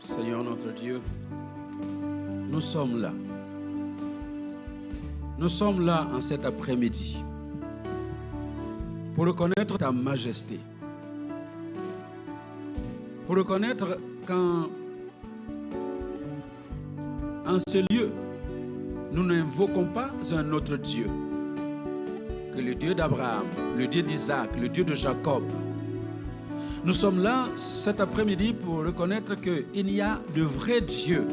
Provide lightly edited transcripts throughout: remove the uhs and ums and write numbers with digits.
Seigneur notre Dieu, nous sommes là. Nous sommes là en cet après-midi pour reconnaître ta majesté. Pour reconnaître qu'en ce lieu, nous n'invoquons pas un autre Dieu que le Dieu d'Abraham, le Dieu d'Isaac, le Dieu de Jacob. Nous sommes là cet après-midi pour reconnaître qu'il n'y a de vrai Dieu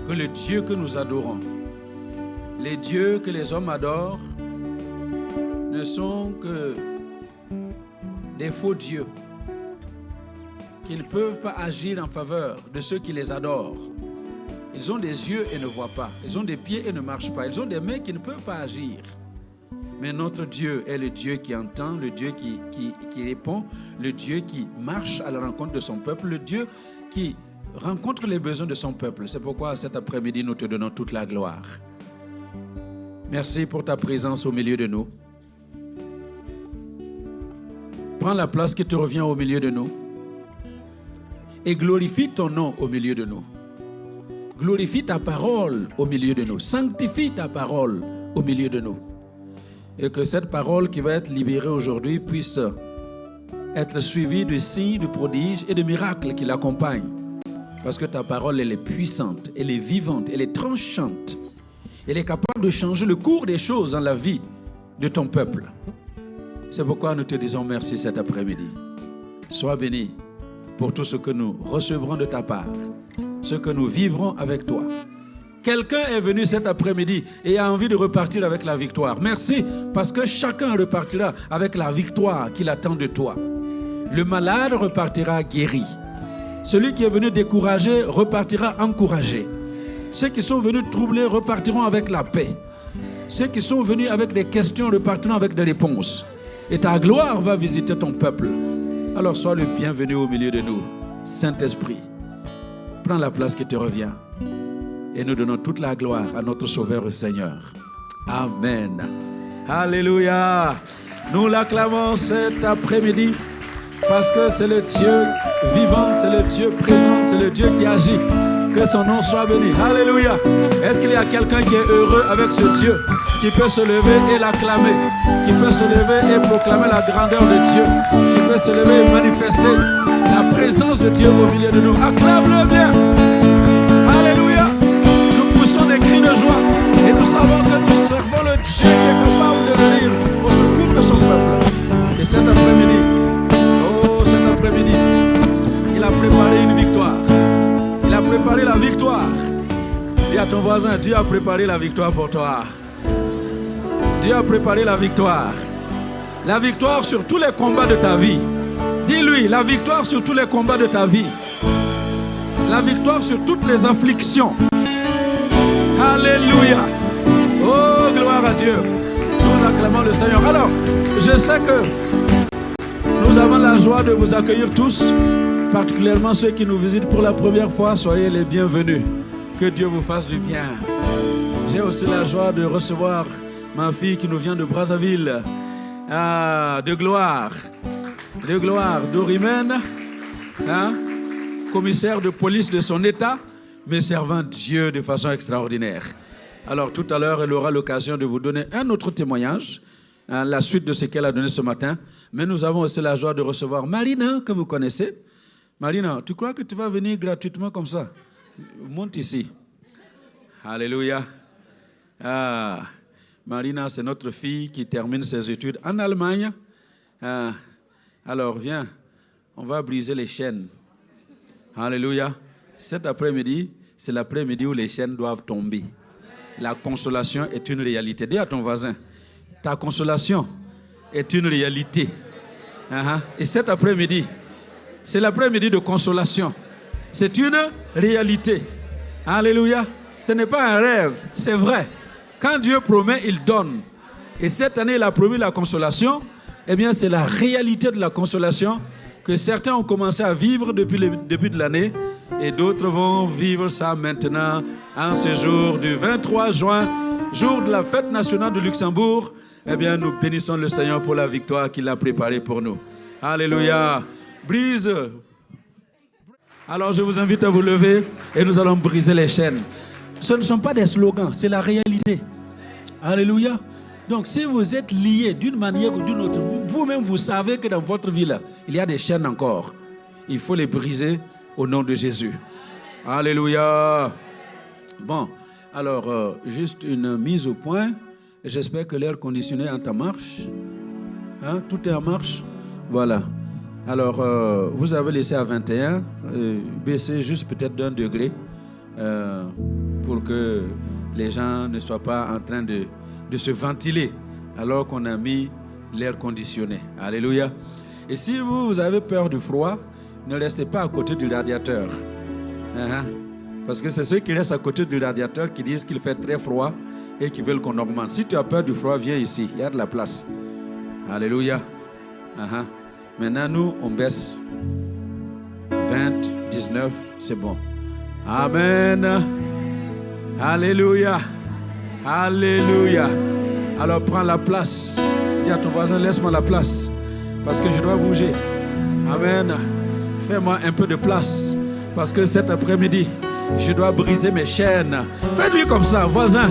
que le Dieu que nous adorons. Les dieux que les hommes adorent ne sont que des faux dieux qui ne peuvent pas agir en faveur de ceux qui les adorent. Ils ont des yeux et ne voient pas. Ils ont des pieds et ne marchent pas. Ils ont des mains qui ne peuvent pas agir. Mais notre Dieu est le Dieu qui entend, le Dieu qui répond, le Dieu qui marche à la rencontre de son peuple, le Dieu qui rencontre les besoins de son peuple. C'est pourquoi cet après-midi, nous te donnons toute la gloire. Merci pour ta présence au milieu de nous. Prends la place qui te revient au milieu de nous et glorifie ton nom au milieu de nous. Glorifie ta parole au milieu de nous. Sanctifie ta parole au milieu de nous. Et que cette parole qui va être libérée aujourd'hui puisse être suivie de signes, de prodiges et de miracles qui l'accompagnent. Parce que ta parole, elle est puissante, elle est vivante, elle est tranchante. Elle est capable de changer le cours des choses dans la vie de ton peuple. C'est pourquoi nous te disons merci cet après-midi. Sois béni pour tout ce que nous recevrons de ta part, ce que nous vivrons avec toi. Quelqu'un est venu cet après-midi et a envie de repartir avec la victoire. Merci parce que chacun repartira avec la victoire qu'il attend de toi. Le malade repartira guéri. Celui qui est venu décourager repartira encouragé. Ceux qui sont venus troubler repartiront avec la paix. Ceux qui sont venus avec des questions repartiront avec des réponses. Et ta gloire va visiter ton peuple. Alors sois le bienvenu au milieu de nous. Saint-Esprit, prends la place qui te revient. Et nous donnons toute la gloire à notre Sauveur et Seigneur. Amen. Alléluia. Nous l'acclamons cet après-midi parce que c'est le Dieu vivant, c'est le Dieu présent, c'est le Dieu qui agit. Que son nom soit béni. Alléluia. Est-ce qu'il y a quelqu'un qui est heureux avec ce Dieu, qui peut se lever et l'acclamer, qui peut se lever et proclamer la grandeur de Dieu, qui peut se lever et manifester la présence de Dieu au milieu de nous? Acclame-le bien. Alléluia. Nous poussons des cris de joie et nous savons que nous servons le Dieu qui est capable de venir au secours de son peuple. Et cet après-midi, il a préparé une victoire. Il a préparé la victoire. Dis à ton voisin, Dieu a préparé la victoire pour toi. Dieu a préparé la victoire. La victoire sur tous les combats de ta vie. Dis-lui, la victoire sur tous les combats de ta vie. La victoire sur toutes les afflictions. Alléluia. Oh, gloire à Dieu. Nous acclamons le Seigneur. Alors, je sais que nous avons la joie de vous accueillir tous, particulièrement ceux qui nous visitent pour la première fois. Soyez les bienvenus. Que Dieu vous fasse du bien. J'ai aussi la joie de recevoir ma fille qui nous vient de Brazzaville. De gloire, Dorimène, commissaire de police de son état, mais servant Dieu de façon extraordinaire. Alors tout à l'heure, elle aura l'occasion de vous donner un autre témoignage, la suite de ce qu'elle a donné ce matin. Mais nous avons aussi la joie de recevoir Marina, que vous connaissez. Marina, tu crois que tu vas venir gratuitement comme ça? Monte ici. Alléluia. Marina, c'est notre fille qui termine ses études en Allemagne. Alors, viens, on va briser les chaînes. Alléluia. Cet après-midi, c'est l'après-midi où les chaînes doivent tomber. La consolation est une réalité. Dis à ton voisin, ta consolation est une réalité. Et cet après-midi, c'est l'après-midi de consolation. C'est une réalité. Alléluia. Ce n'est pas un rêve, c'est vrai. Quand Dieu promet, il donne. Et cette année, il a promis la consolation. Eh bien, c'est la réalité de la consolation que certains ont commencé à vivre depuis le début de l'année. Et d'autres vont vivre ça maintenant, en ce jour du 23 juin, jour de la fête nationale de Luxembourg. Eh bien, nous bénissons le Seigneur pour la victoire qu'il a préparée pour nous. Alléluia. Brise. Alors je vous invite à vous lever et nous allons briser les chaînes. Ce ne sont pas des slogans, c'est la réalité. Alléluia. Donc si vous êtes liés d'une manière ou d'une autre, vous-même vous savez que dans votre vie là, il y a des chaînes encore. Il faut les briser au nom de Jésus. Alléluia. Bon, alors juste une mise au point. J'espère que l'air conditionné est en marche. Hein? Tout est en marche. Voilà. Alors, vous avez laissé à 21, baisser juste peut-être d'1 degré pour que les gens ne soient pas en train de se ventiler alors qu'on a mis l'air conditionné. Alléluia. Et si vous avez peur du froid, ne restez pas à côté du radiateur. Parce que c'est ceux qui restent à côté du radiateur qui disent qu'il fait très froid et qui veulent qu'on augmente. Si tu as peur du froid, viens ici. Il y a de la place. Alléluia. Maintenant, nous, on baisse. 20, 19, c'est bon. Amen. Alléluia. Alléluia. Alors, prends la place. Dis à ton voisin, laisse-moi la place. Parce que je dois bouger. Amen. Fais-moi un peu de place. Parce que cet après-midi, je dois briser mes chaînes. Fais-lui comme ça, voisin.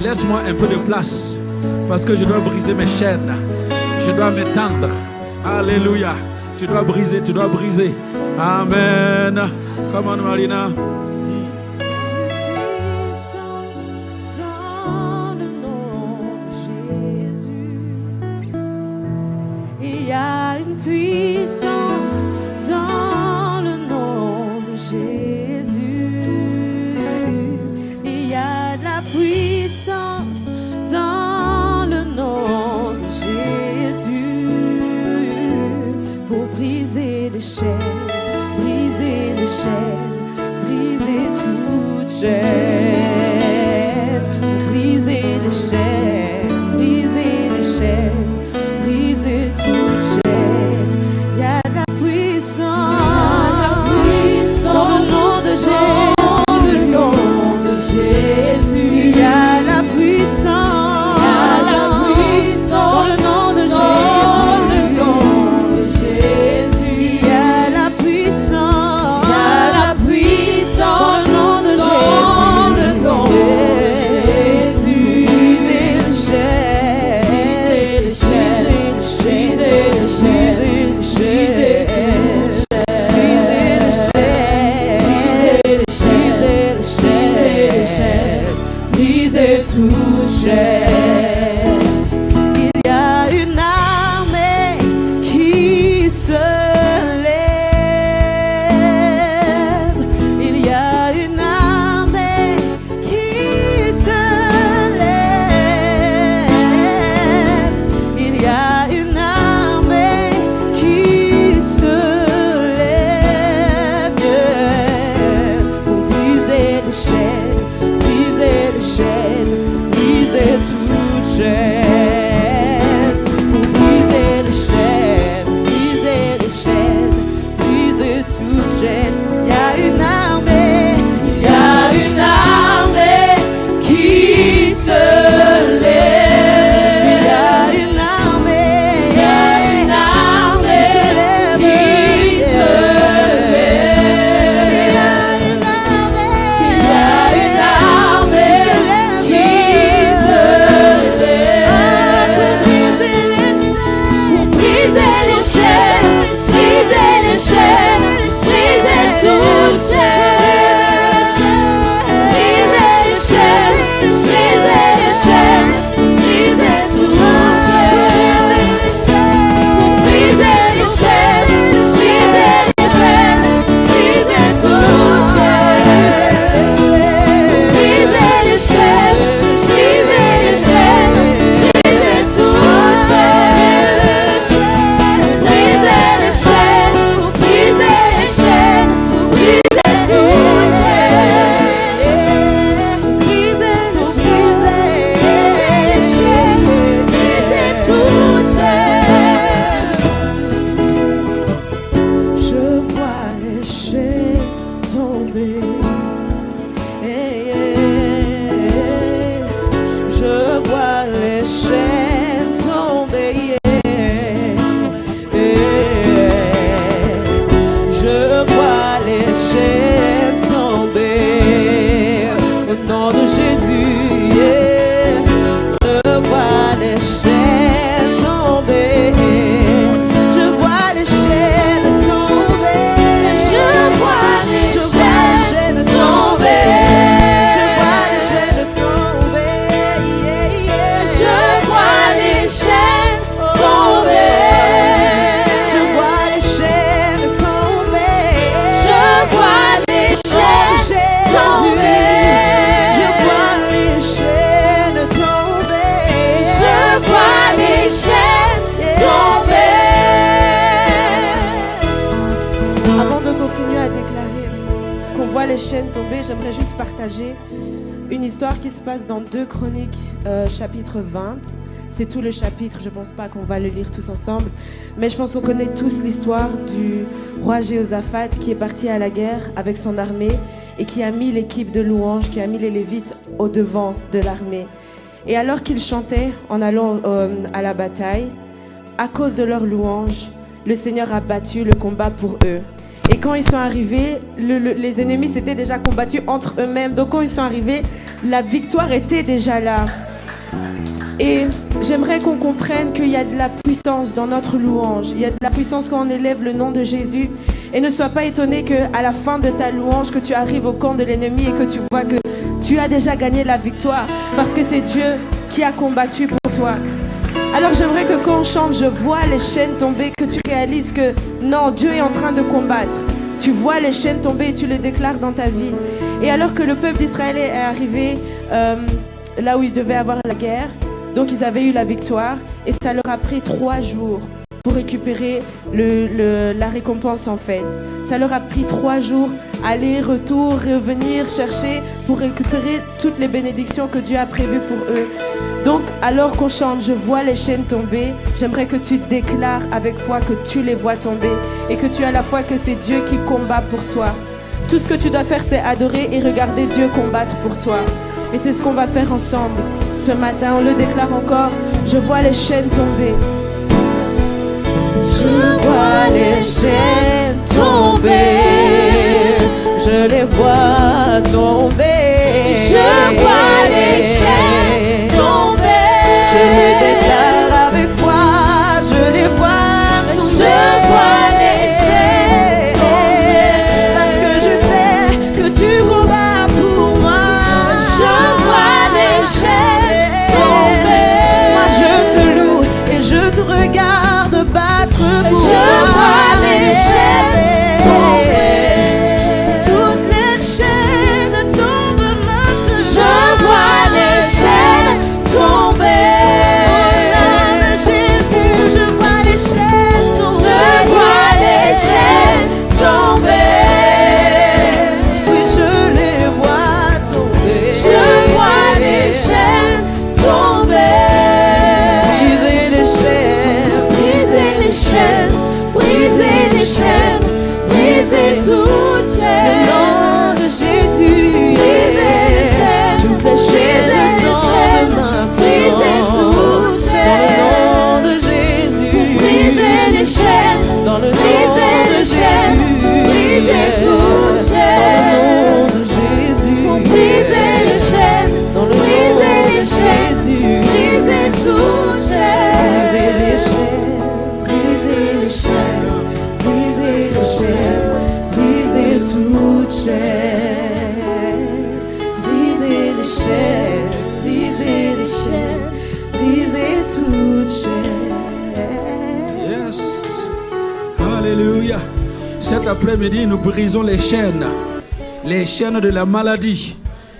Laisse-moi un peu de place. Parce que je dois briser mes chaînes. Je dois m'étendre. Alléluia. Tu dois briser, tu dois briser. Amen. Come on, Marina. Dans le nom de Jésus, il y a une puissance dans le nom de Jésus. Il y a de la puissance dans le nom de Jésus pour briser les chaînes, briser les chaînes, briser toute chaîne, pour briser les chaînes, briser les chaînes, briser toute chaîne. Il y a de la puissance dans le nom de Jésus. Dans le nom de Jésus, il y a la puissance, dans le nom de Jésus. Toute chaîne. Il y a une armée qui se lève. Il y a une armée qui se lève. Il y a une armée qui se lève pour briser les chaînes, briser les chaînes. Briser toute chaîne, pour briser les chaînes, briser les chaînes, briser toute chaîne. Il y a une armée, il y a une armée qui se lève. Il y a une armée, il y a une armée qui se lève. Il y a une armée, il y a une armée qui se lève pour briser les chaînes, briser les chaînes, briser toute chaîne, briser les chaînes, briser les chaînes, briser toute chaîne, pour briser les chaînes, briser les chaînes, briser toute chaîne, briser les chaînes, briser les chaînes, briser toute chaîne, briser les chaînes, briser les chaînes, briser toute chaîne, briser les chaînes, briser toute chaîne. Je vois les chaînes tomber. Je vois les chaînes tomber. Je vois les chaînes qu'on voit les chaînes tomber, j'aimerais juste partager une histoire qui se passe dans 2 Chroniques, chapitre 20. C'est tout le chapitre, je ne pense pas qu'on va le lire tous ensemble, mais je pense qu'on connaît tous l'histoire du roi Jéhoshaphat qui est parti à la guerre avec son armée et qui a mis l'équipe de louanges, qui a mis les Lévites au devant de l'armée. Et alors qu'ils chantaient en allant à la bataille, à cause de leurs louanges, le Seigneur a battu le combat pour eux. Et quand ils sont arrivés, les ennemis s'étaient déjà combattus entre eux-mêmes. Donc quand ils sont arrivés, la victoire était déjà là. Et j'aimerais qu'on comprenne qu'il y a de la puissance dans notre louange. Il y a de la puissance quand on élève le nom de Jésus. Et ne sois pas étonné qu'à la fin de ta louange, que tu arrives au camp de l'ennemi et que tu vois que tu as déjà gagné la victoire. Parce que c'est Dieu qui a combattu pour toi. Alors j'aimerais que quand on chante, je vois les chaînes tomber, que tu réalises que non, Dieu est en train de combattre. Tu vois les chaînes tomber et tu le déclares dans ta vie. Et alors que le peuple d'Israël est arrivé là où il devait avoir la guerre, donc ils avaient eu la victoire et ça leur a pris 3 jours pour récupérer la récompense en fait. Ça leur a pris 3 jours, aller, retour, revenir, chercher pour récupérer toutes les bénédictions que Dieu a prévues pour eux. Donc alors qu'on chante, je vois les chaînes tomber, j'aimerais que tu déclares avec foi que tu les vois tomber et que tu as la foi que c'est Dieu qui combat pour toi. Tout ce que tu dois faire, c'est adorer et regarder Dieu combattre pour toi. Et c'est ce qu'on va faire ensemble ce matin. On le déclare encore. Je vois les chaînes tomber. Je vois les chaînes tomber. Je les vois tomber. Je vois les chaînes tomber. Je le déclare avec foi. Je les vois tomber. Je vois les chaînes tomber. Parce que je sais que tu combats pour moi. Je vois les chaînes tomber. Moi je te loue et je te regarde battre pour moi. Je vois les chaînes tomber. Toutes les chaînes tombent maintenant. Je vois les chaînes tomber. Au nom de Jésus, je vois les chaînes tomber. Je vois les chaînes tomber. Oui, je les vois tomber. Je vois les chaînes tomber. Briser les chaînes. Briser les chaînes, briser les chaînes, briser toutes Au chaînes. nom de Jésus. Briser les chaînes, Toutes les chaînes briser les tombent chaînes, maintenant. briser toutes chaînes. Dans le nom de Jésus. Briser les chaînes, Dans le nom briser de les chaînes, Jésus. briser toutes chaînes. Dans le nom de Jésus. Pour briser les chaînes, Dans le briser nom de les chaînes, Jésus. briser toutes Briser les chaînes. chaînes. Briser les chaînes. Briser les chaînes. Briser toutes chaînes. Briser les chaînes. Briser les chaînes. Briser toutes chaînes. Yes. Alléluia. Cet après-midi, nous brisons les chaînes de la maladie.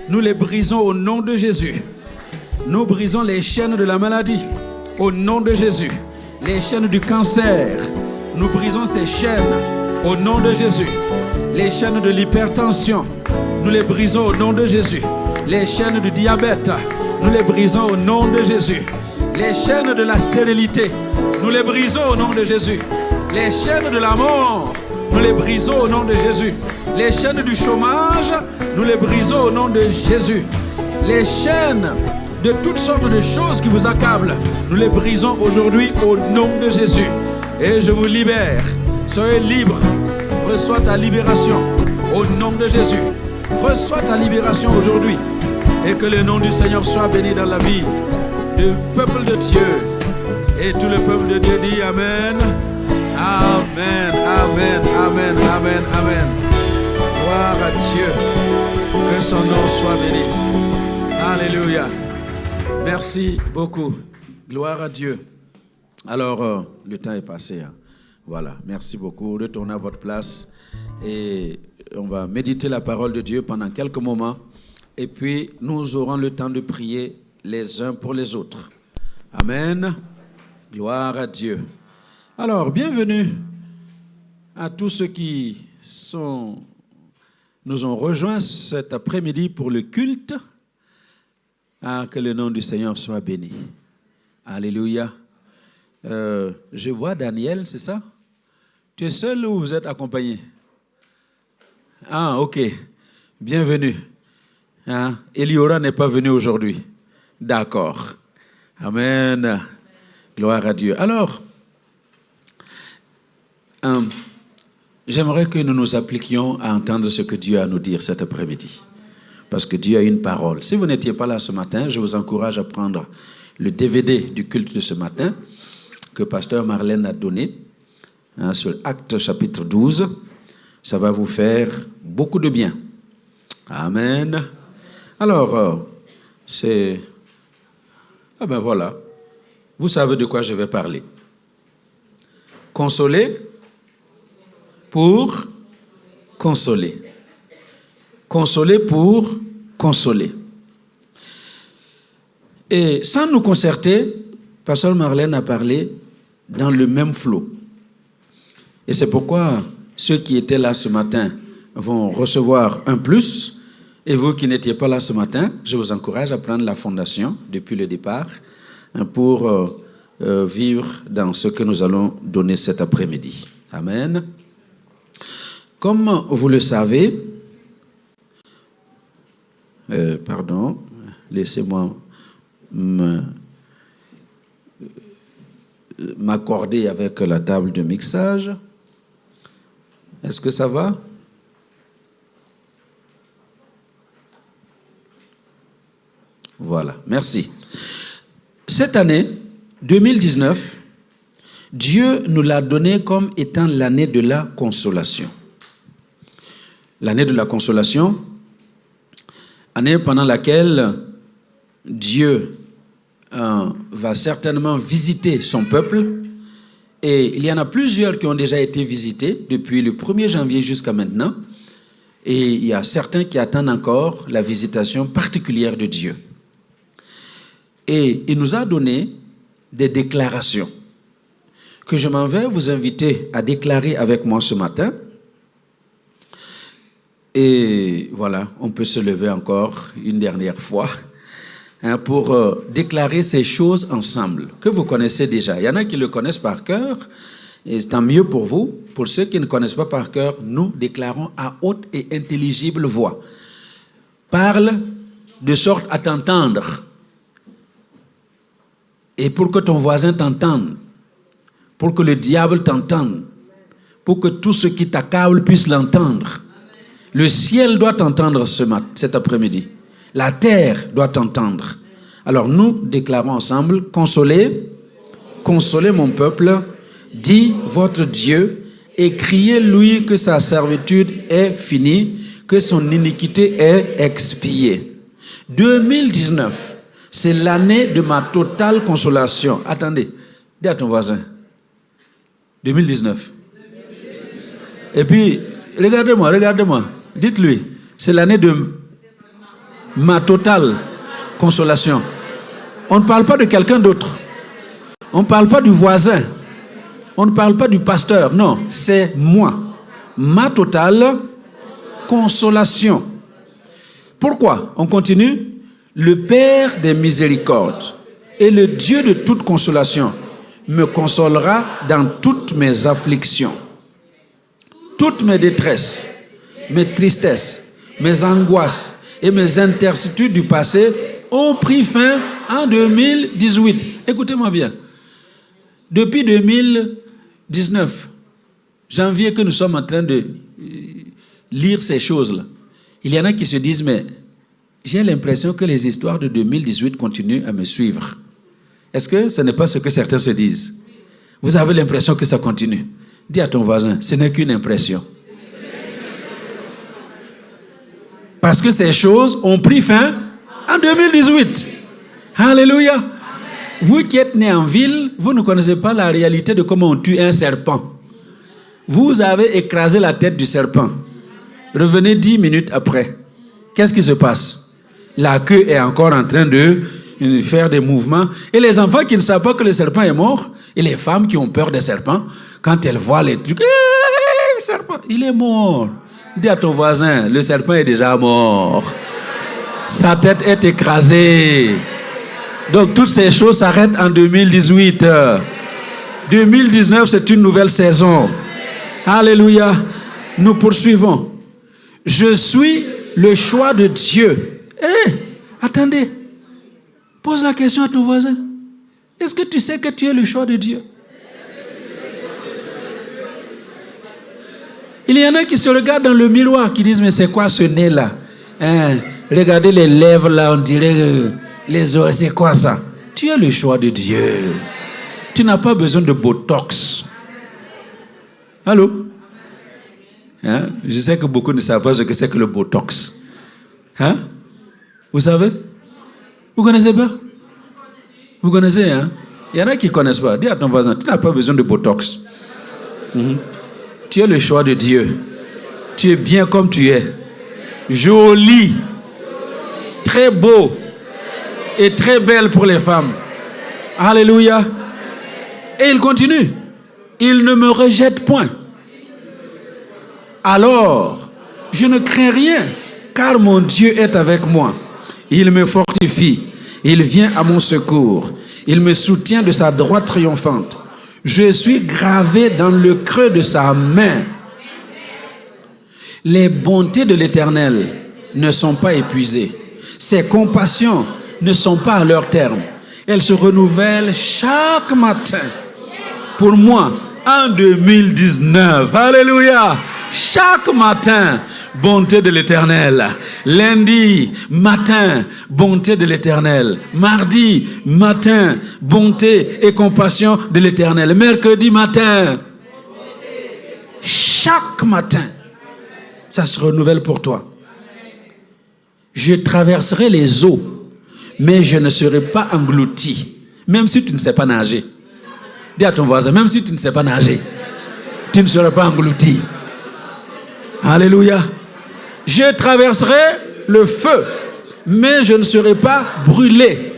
Nous les brisons au nom de Jésus. Nous brisons les chaînes de la maladie au nom de Jésus. Les chaînes du cancer, nous brisons ces chaînes au nom de Jésus. Les chaînes de l'hypertension, nous les brisons au nom de Jésus. Les chaînes du diabète, nous les brisons au nom de Jésus. Les chaînes de la stérilité, nous les brisons au nom de Jésus. Les chaînes de la mort, nous les brisons au nom de Jésus. Les chaînes du chômage, nous les brisons au nom de Jésus. Les chaînes de toutes sortes de choses qui vous accablent, nous les brisons aujourd'hui au nom de Jésus. Et je vous libère. Soyez libres. Reçois ta libération au nom de Jésus. Reçois ta libération aujourd'hui. Et que le nom du Seigneur soit béni dans la vie du peuple de Dieu. Et tout le peuple de Dieu dit Amen. Amen, amen, amen, amen, amen. Gloire à Dieu. Que son nom soit béni. Alléluia. Merci beaucoup. Gloire à Dieu. Alors, le temps est passé. Hein. Voilà, merci beaucoup. Retournez à votre place et on va méditer la parole de Dieu pendant quelques moments. Et puis, nous aurons le temps de prier les uns pour les autres. Amen. Gloire à Dieu. Alors, bienvenue à tous ceux qui sont nous ont rejoints cet après-midi pour le culte. Ah, que le nom du Seigneur soit béni. Alléluia. Je vois Daniel, c'est ça? Tu es seul ou vous êtes accompagné? Ah, ok. Bienvenue. Hein? Eliora n'est pas venu aujourd'hui. D'accord. Amen. Gloire à Dieu. Alors, j'aimerais que nous nous appliquions à entendre ce que Dieu a à nous dire cet après-midi. Parce que Dieu a une parole. Si vous n'étiez pas là ce matin, je vous encourage à prendre le DVD du culte de ce matin que Pasteur Marlène a donné sur Actes chapitre 12. Ça va vous faire beaucoup de bien. Amen. Alors, c'est... Ah ben voilà. Vous savez de quoi je vais parler. Consoler pour consoler. Consoler pour consoler. Et sans nous concerter, Pasteur Marlène a parlé dans le même flot. Et c'est pourquoi ceux qui étaient là ce matin vont recevoir un plus. Et vous qui n'étiez pas là ce matin, je vous encourage à prendre la fondation depuis le départ pour vivre dans ce que nous allons donner cet après-midi. Amen. Comme vous le savez, laissez-moi m'accorder avec la table de mixage. Est-ce que ça va? Voilà, merci. Cette année, 2019, Dieu nous l'a donnée comme étant l'année de la consolation. L'année de la consolation, année pendant laquelle Dieu va certainement visiter son peuple. Et il y en a plusieurs qui ont déjà été visités depuis le 1er janvier jusqu'à maintenant. Et il y a certains qui attendent encore la visitation particulière de Dieu. Et il nous a donné des déclarations que je m'en vais vous inviter à déclarer avec moi ce matin. Et voilà, on peut se lever encore une dernière fois pour déclarer ces choses ensemble, que vous connaissez déjà. Il y en a qui le connaissent par cœur, et tant mieux pour vous. Pour ceux qui ne connaissent pas par cœur, nous déclarons à haute et intelligible voix. Parle de sorte à t'entendre. Et pour que ton voisin t'entende, pour que le diable t'entende, pour que tout ce qui t'accable puisse l'entendre. Le ciel doit t'entendre cet après-midi. La terre doit t'entendre. Alors nous déclarons ensemble, consolez, consolez mon peuple, dit votre Dieu, et criez-lui que sa servitude est finie, que son iniquité est expiée. 2019, c'est l'année de ma totale consolation. Attendez, dis à ton voisin. 2019. Et puis, regardez-moi. Dites-lui, c'est l'année de ma totale consolation. On ne parle pas de quelqu'un d'autre. On ne parle pas du voisin. On ne parle pas du pasteur. Non, c'est moi. Ma totale consolation. Pourquoi? On continue. Le Père des miséricordes et le Dieu de toute consolation me consolera dans toutes mes afflictions, toutes mes détresses, mes tristesses, mes angoisses et mes intercertitudes du passé ont pris fin en 2018. Écoutez-moi bien. Depuis 2019, janvier que nous sommes en train de lire ces choses-là, il y en a qui se disent, mais j'ai l'impression que les histoires de 2018 continuent à me suivre. Est-ce que ce n'est pas ce que certains se disent? Vous avez l'impression que ça continue. Dis à ton voisin, ce n'est qu'une impression. Parce que ces choses ont pris fin en 2018. Alléluia. Amen. Vous qui êtes nés en ville, vous ne connaissez pas la réalité de comment on tue un serpent. Vous avez écrasé la tête du serpent. Revenez 10 minutes après. Qu'est-ce qui se passe? La queue est encore en train de faire des mouvements. Et les enfants qui ne savent pas que le serpent est mort, et les femmes qui ont peur des serpents, quand elles voient les trucs, le serpent, il est mort. Dis à ton voisin, le serpent est déjà mort. Sa tête est écrasée. Donc toutes ces choses s'arrêtent en 2018. 2019, c'est une nouvelle saison. Alléluia. Nous poursuivons. Je suis le choix de Dieu. Attendez. Pose la question à ton voisin. Est-ce que tu sais que tu es le choix de Dieu? Il y en a qui se regardent dans le miroir, qui disent, mais c'est quoi ce nez-là? Regardez les lèvres là, on dirait les oreilles, c'est quoi ça? Tu es le choix de Dieu. Tu n'as pas besoin de Botox. Allô? Je sais que beaucoup ne savent pas ce que c'est que le Botox. Vous savez? Vous connaissez pas? Vous connaissez, hein? Il y en a qui ne connaissent pas. Dis à ton voisin, tu n'as pas besoin de Botox. Tu es le choix de Dieu. Tu es bien comme tu es. Joli. Très beau. Et très belle pour les femmes. Alléluia. Et il continue. Il ne me rejette point. Alors, je ne crains rien, car mon Dieu est avec moi. Il me fortifie. Il vient à mon secours. Il me soutient de sa droite triomphante. Je suis gravé dans le creux de sa main. Les bontés de l'Éternel ne sont pas épuisées. Ses compassions ne sont pas à leur terme. Elles se renouvellent chaque matin. Pour moi, en 2019, alléluia, chaque matin, bonté de l'Éternel. Lundi matin, bonté de l'Éternel. Mardi matin, bonté et compassion de l'Éternel. Mercredi matin, chaque matin, ça se renouvelle pour toi. Je traverserai les eaux, mais je ne serai pas englouti, même si tu ne sais pas nager. Dis à ton voisin, même si tu ne sais pas nager, tu ne seras pas englouti. Alléluia. Je traverserai le feu, mais je ne serai pas brûlé.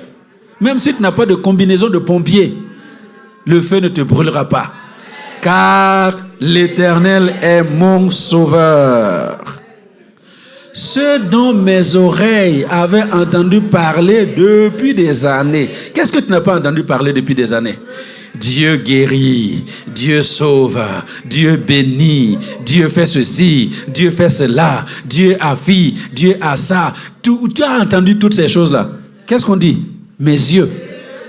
Même si tu n'as pas de combinaison de pompier, le feu ne te brûlera pas. Car l'Éternel est mon sauveur. Ce dont mes oreilles avaient entendu parler depuis des années. Qu'est-ce que tu n'as pas entendu parler depuis des années? Dieu guérit, Dieu sauve, Dieu bénit, Dieu fait ceci, Dieu fait cela, Dieu a fait, Dieu a ça. Tu as entendu toutes ces choses-là. Qu'est-ce qu'on dit? Mes yeux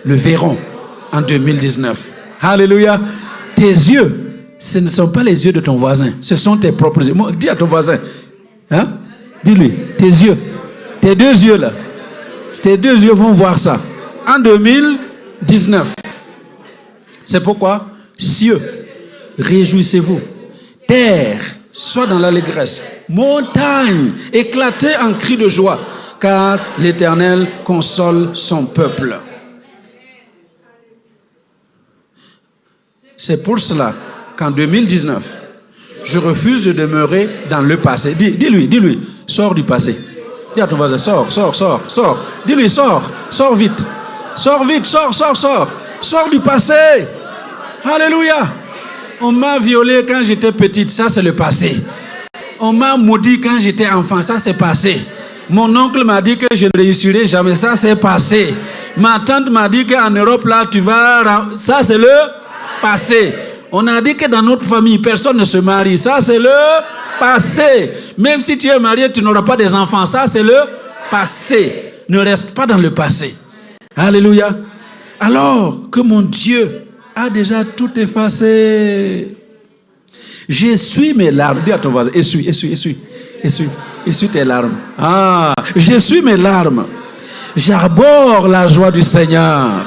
le verront en 2019. Alléluia. Tes yeux, ce ne sont pas les yeux de ton voisin, ce sont tes propres yeux. Dis à ton voisin, dis-lui, tes yeux, tes deux yeux là, tes deux yeux vont voir ça en 2019. C'est pourquoi, cieux, réjouissez-vous. Terre, sois dans l'allégresse. Montagne, éclatez en cris de joie, car l'Éternel console son peuple. C'est pour cela qu'en 2019, je refuse de demeurer dans le passé. Dis-lui, sors du passé. Dis à ton voisin, sors. Dis-lui, sors vite. Sors du passé. Alléluia. On m'a violé quand j'étais petite, ça c'est le passé. On m'a maudit quand j'étais enfant, ça c'est passé. Mon oncle m'a dit que je ne réussirai jamais, ça c'est passé. Ma tante m'a dit qu'en Europe là tu vas... Ça c'est le passé. On a dit que dans notre famille personne ne se marie, ça c'est le passé. Même si tu es marié, tu n'auras pas des enfants, ça c'est le passé. Ne reste pas dans le passé. Alléluia. Alors que mon Dieu a déjà tout effacé. J'essuie mes larmes. Dis à ton voisin, essuie tes larmes. J'essuie mes larmes. J'arbore la joie du Seigneur.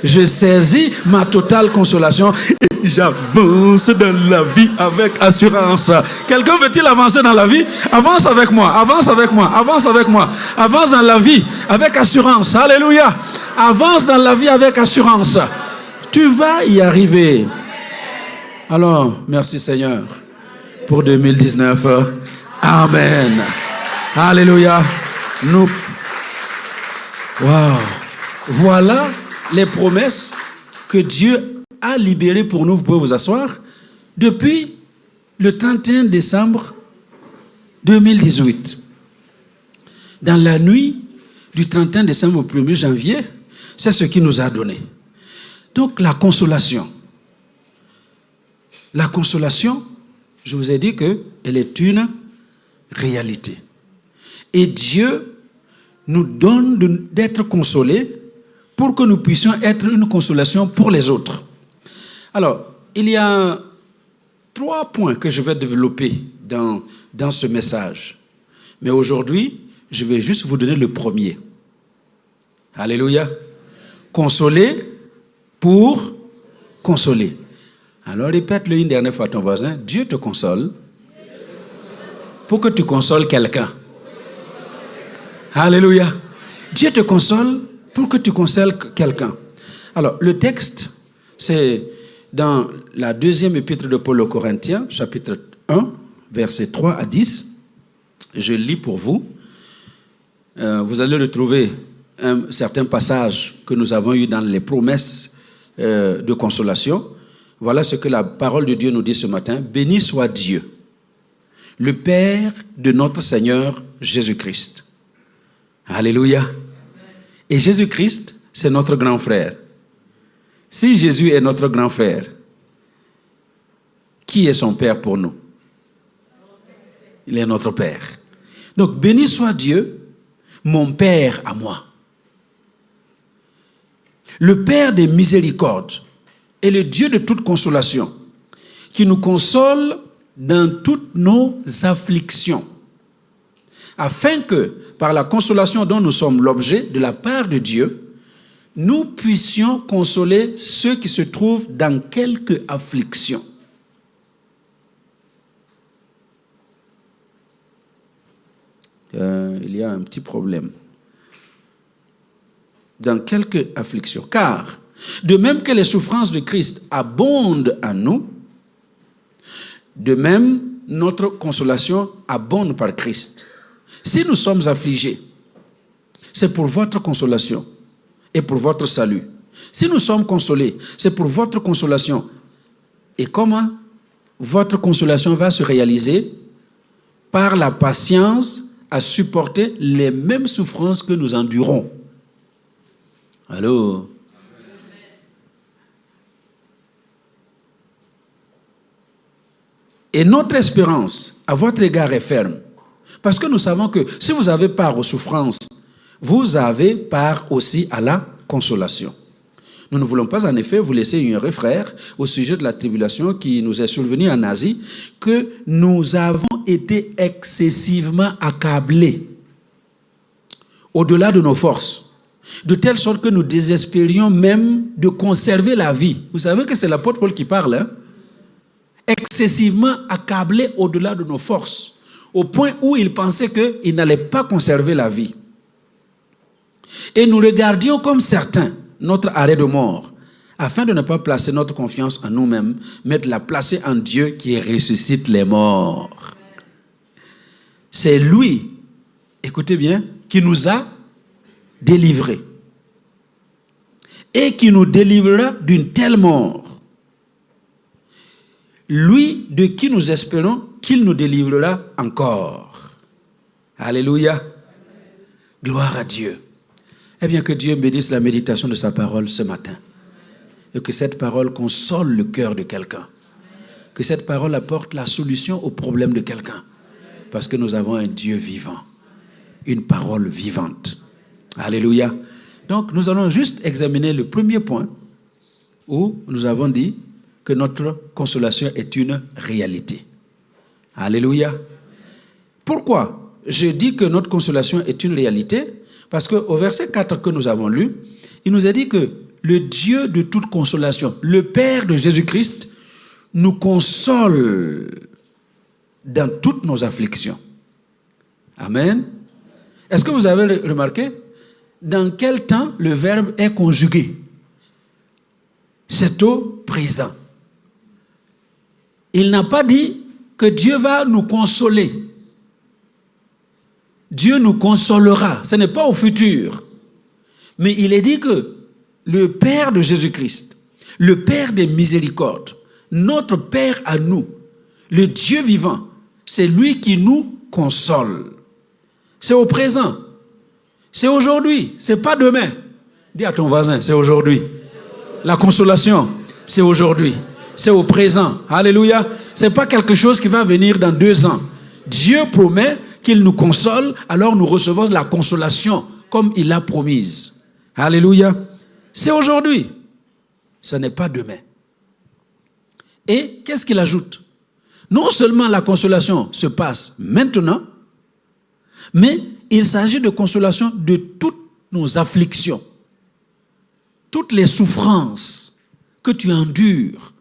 Je saisis ma totale consolation et j'avance dans la vie avec assurance. Quelqu'un veut-il avancer dans la vie? Avance avec moi. Avance dans la vie avec assurance. Alléluia. Avance dans la vie avec assurance. Tu vas y arriver. Alors, merci Seigneur pour 2019. Amen. Alléluia. Voilà les promesses que Dieu a libérées pour nous. Vous pouvez vous asseoir. Depuis le 31 décembre 2018. Dans la nuit du 31 décembre au 1er janvier, c'est ce qu'il nous a donné. Donc la consolation. La consolation, je vous ai dit qu'elle est une réalité. Et Dieu nous donne d'être consolés pour que nous puissions être une consolation pour les autres. Alors, il y a 3 points que je vais développer dans ce message. Mais aujourd'hui, je vais juste vous donner le premier. Alléluia. Consoler pour consoler. Alors répète-le une dernière fois à ton voisin. Dieu te console pour que tu consoles quelqu'un. Alléluia. Dieu te console pour que tu consoles quelqu'un. Alors, le texte, c'est dans la 2e épître de Paul aux Corinthiens, chapitre 1, versets 3 à 10. Je lis pour vous. Vous allez retrouver un certain passage que nous avons eu dans les promesses de consolation. Voilà ce que la parole de Dieu nous dit ce matin. Béni soit Dieu, le Père de notre Seigneur Jésus-Christ. Alléluia. Et Jésus-Christ, c'est notre grand frère. Si Jésus est notre grand frère, qui est son Père pour nous? Il est notre Père. Donc, béni soit Dieu, mon Père à moi. Le Père des miséricordes et le Dieu de toute consolation, qui nous console dans toutes nos afflictions, afin que, par la consolation dont nous sommes l'objet de la part de Dieu, nous puissions consoler ceux qui se trouvent dans quelque affliction. Il y a un petit problème. Dans quelque affliction. Car, de même que les souffrances de Christ abondent en nous, de même, notre consolation abonde par Christ. Si nous sommes affligés, c'est pour votre consolation et pour votre salut. Si nous sommes consolés, c'est pour votre consolation. Et comment votre consolation va se réaliser? Par la patience à supporter les mêmes souffrances que nous endurons. Allô? Et notre espérance à votre égard est ferme. Parce que nous savons que si vous avez part aux souffrances, vous avez part aussi à la consolation. Nous ne voulons pas en effet vous laisser ignorer, frères, au sujet de la tribulation qui nous est survenue en Asie, que nous avons été excessivement accablés au-delà de nos forces, de telle sorte que nous désespérions même de conserver la vie. Vous savez que c'est l'apôtre Paul qui parle, hein? Excessivement accablés au-delà de nos forces, au point où il pensait qu'il n'allait pas conserver la vie. Et nous regardions comme certains notre arrêt de mort, afin de ne pas placer notre confiance en nous-mêmes, mais de la placer en Dieu qui ressuscite les morts. C'est lui, écoutez bien, qui nous a délivrés et qui nous délivrera d'une telle mort. Lui de qui nous espérons qu'il nous délivrera encore. Alléluia. Gloire à Dieu. Eh bien, que Dieu bénisse la méditation de sa parole ce matin. Et que cette parole console le cœur de quelqu'un. Que cette parole apporte la solution au problème de quelqu'un. Parce que nous avons un Dieu vivant. Une parole vivante. Alléluia. Donc, nous allons juste examiner le premier point où nous avons dit que notre consolation est une réalité. Alléluia. Pourquoi je dis que notre consolation est une réalité? Parce qu'au verset 4 que nous avons lu, il nous a dit que le Dieu de toute consolation, le Père de Jésus-Christ, nous console dans toutes nos afflictions. Amen. Est-ce que vous avez remarqué dans quel temps le verbe est conjugué? C'est au présent. Il n'a pas dit que Dieu va nous consoler. Dieu nous consolera. Ce n'est pas au futur. Mais il est dit que le Père de Jésus-Christ, le Père des miséricordes, notre Père à nous, le Dieu vivant, c'est lui qui nous console. C'est au présent. C'est aujourd'hui. C'est pas demain. Dis à ton voisin, c'est aujourd'hui. La consolation, c'est aujourd'hui. C'est au présent. Alléluia. C'est pas quelque chose qui va venir dans 2 ans. Dieu promet qu'il nous console, alors nous recevons la consolation comme il l'a promise. Alléluia. C'est aujourd'hui. Ce n'est pas demain. Et qu'est-ce qu'il ajoute? Non seulement la consolation se passe maintenant, mais il s'agit de consolation de toutes nos afflictions, toutes les souffrances que tu endures.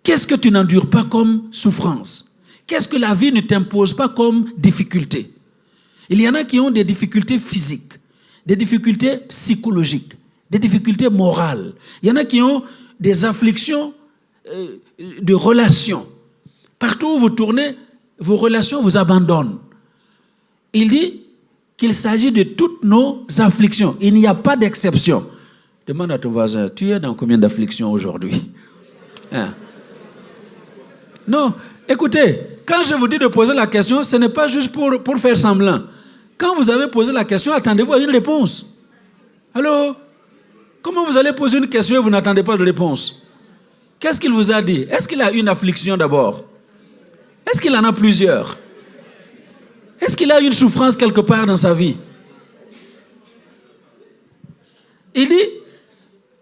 Qu'est-ce que tu n'endures pas comme souffrance? Qu'est-ce que la vie ne t'impose pas comme difficulté? Il y en a qui ont des difficultés physiques, des difficultés psychologiques, des difficultés morales. Il y en a qui ont des afflictions de relations. Partout où vous tournez, vos relations vous abandonnent. Il dit qu'il s'agit de toutes nos afflictions. Il n'y a pas d'exception. Demande à ton voisin, tu es dans combien d'afflictions aujourd'hui? Hein? Non, écoutez, quand je vous dis de poser la question, ce n'est pas juste pour faire semblant. Quand vous avez posé la question, attendez-vous à une réponse. Allô? Comment vous allez poser une question et vous n'attendez pas de réponse? Qu'est-ce qu'il vous a dit? Est-ce qu'il a une affliction d'abord? Est-ce qu'il en a plusieurs? Est-ce qu'il a une souffrance quelque part dans sa vie? Il dit,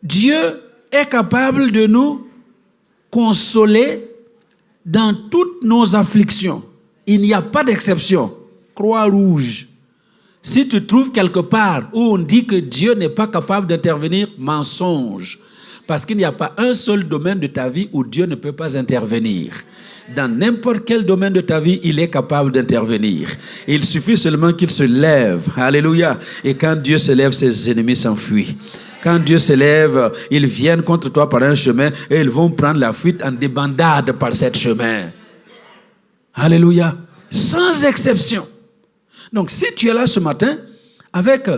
Dieu est capable de nous consoler dans toutes nos afflictions. Il n'y a pas d'exception. Croix rouge. Si tu trouves quelque part où on dit que Dieu n'est pas capable d'intervenir, mensonge. Parce qu'il n'y a pas un seul domaine de ta vie où Dieu ne peut pas intervenir. Dans n'importe quel domaine de ta vie, il est capable d'intervenir. Il suffit seulement qu'il se lève. Alléluia. Et quand Dieu se lève, ses ennemis s'enfuient. Quand Dieu se lève, ils viennent contre toi par un chemin et ils vont prendre la fuite en débandade par ce chemin. Alléluia. Sans exception. Donc, si tu es là ce matin avec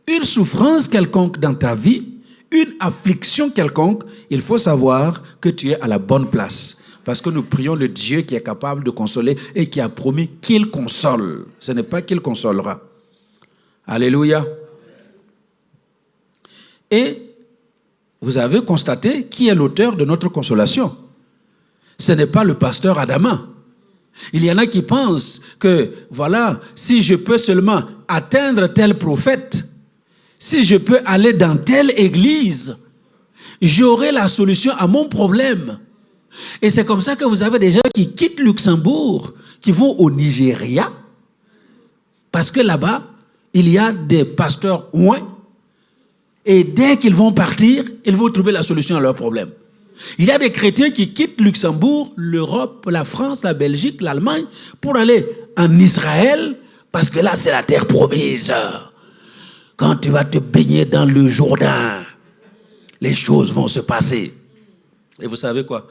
une souffrance quelconque dans ta vie, une affliction quelconque, il faut savoir que tu es à la bonne place. Parce que nous prions le Dieu qui est capable de consoler et qui a promis qu'il console. Ce n'est pas qu'il consolera. Alléluia. Et vous avez constaté qui est l'auteur de notre consolation. Ce n'est pas le pasteur Adama. Il y en a qui pensent que, voilà, si je peux seulement atteindre tel prophète, si je peux aller dans telle église, j'aurai la solution à mon problème. Et c'est comme ça que vous avez des gens qui quittent Luxembourg, qui vont au Nigeria, parce que là-bas, il y a des pasteurs ouins, et dès qu'ils vont partir, ils vont trouver la solution à leurs problèmes. Il y a des chrétiens qui quittent Luxembourg, l'Europe, la France, la Belgique, l'Allemagne, pour aller en Israël, parce que là, c'est la terre promise. Quand tu vas te baigner dans le Jourdain, les choses vont se passer. Et vous savez quoi?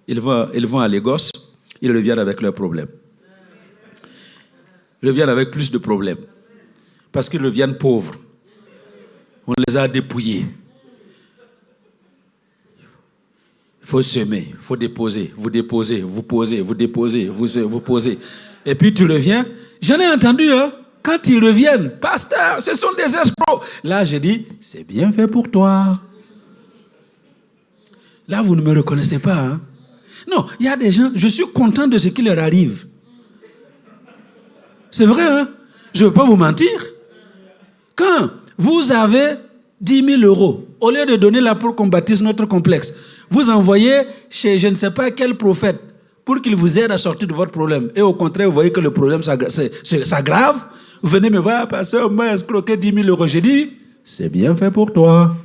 Ils vont à Lagos, ils reviennent avec leurs problèmes. Ils reviennent avec plus de problèmes. Parce qu'ils reviennent pauvres. On les a dépouillés. Il faut semer, il faut déposer, vous déposez, vous posez, vous déposez, vous posez. Et puis tu reviens. J'en ai entendu, hein, quand ils reviennent, pasteur, ce sont des escrocs. Là, j'ai dit, c'est bien fait pour toi. Là, vous ne me reconnaissez pas. Hein? Non, il y a des gens, je suis content de ce qui leur arrive. C'est vrai, hein? Je ne veux pas vous mentir. Quand vous avez 10 000 euros, au lieu de donner là pour qu'on bâtisse notre complexe, vous envoyez chez je ne sais pas quel prophète pour qu'il vous aide à sortir de votre problème. Et au contraire, vous voyez que le problème s'aggrave. Vous venez me voir, pasteur, moi, escroqué 10 000 euros. J'ai dit, c'est bien fait pour toi.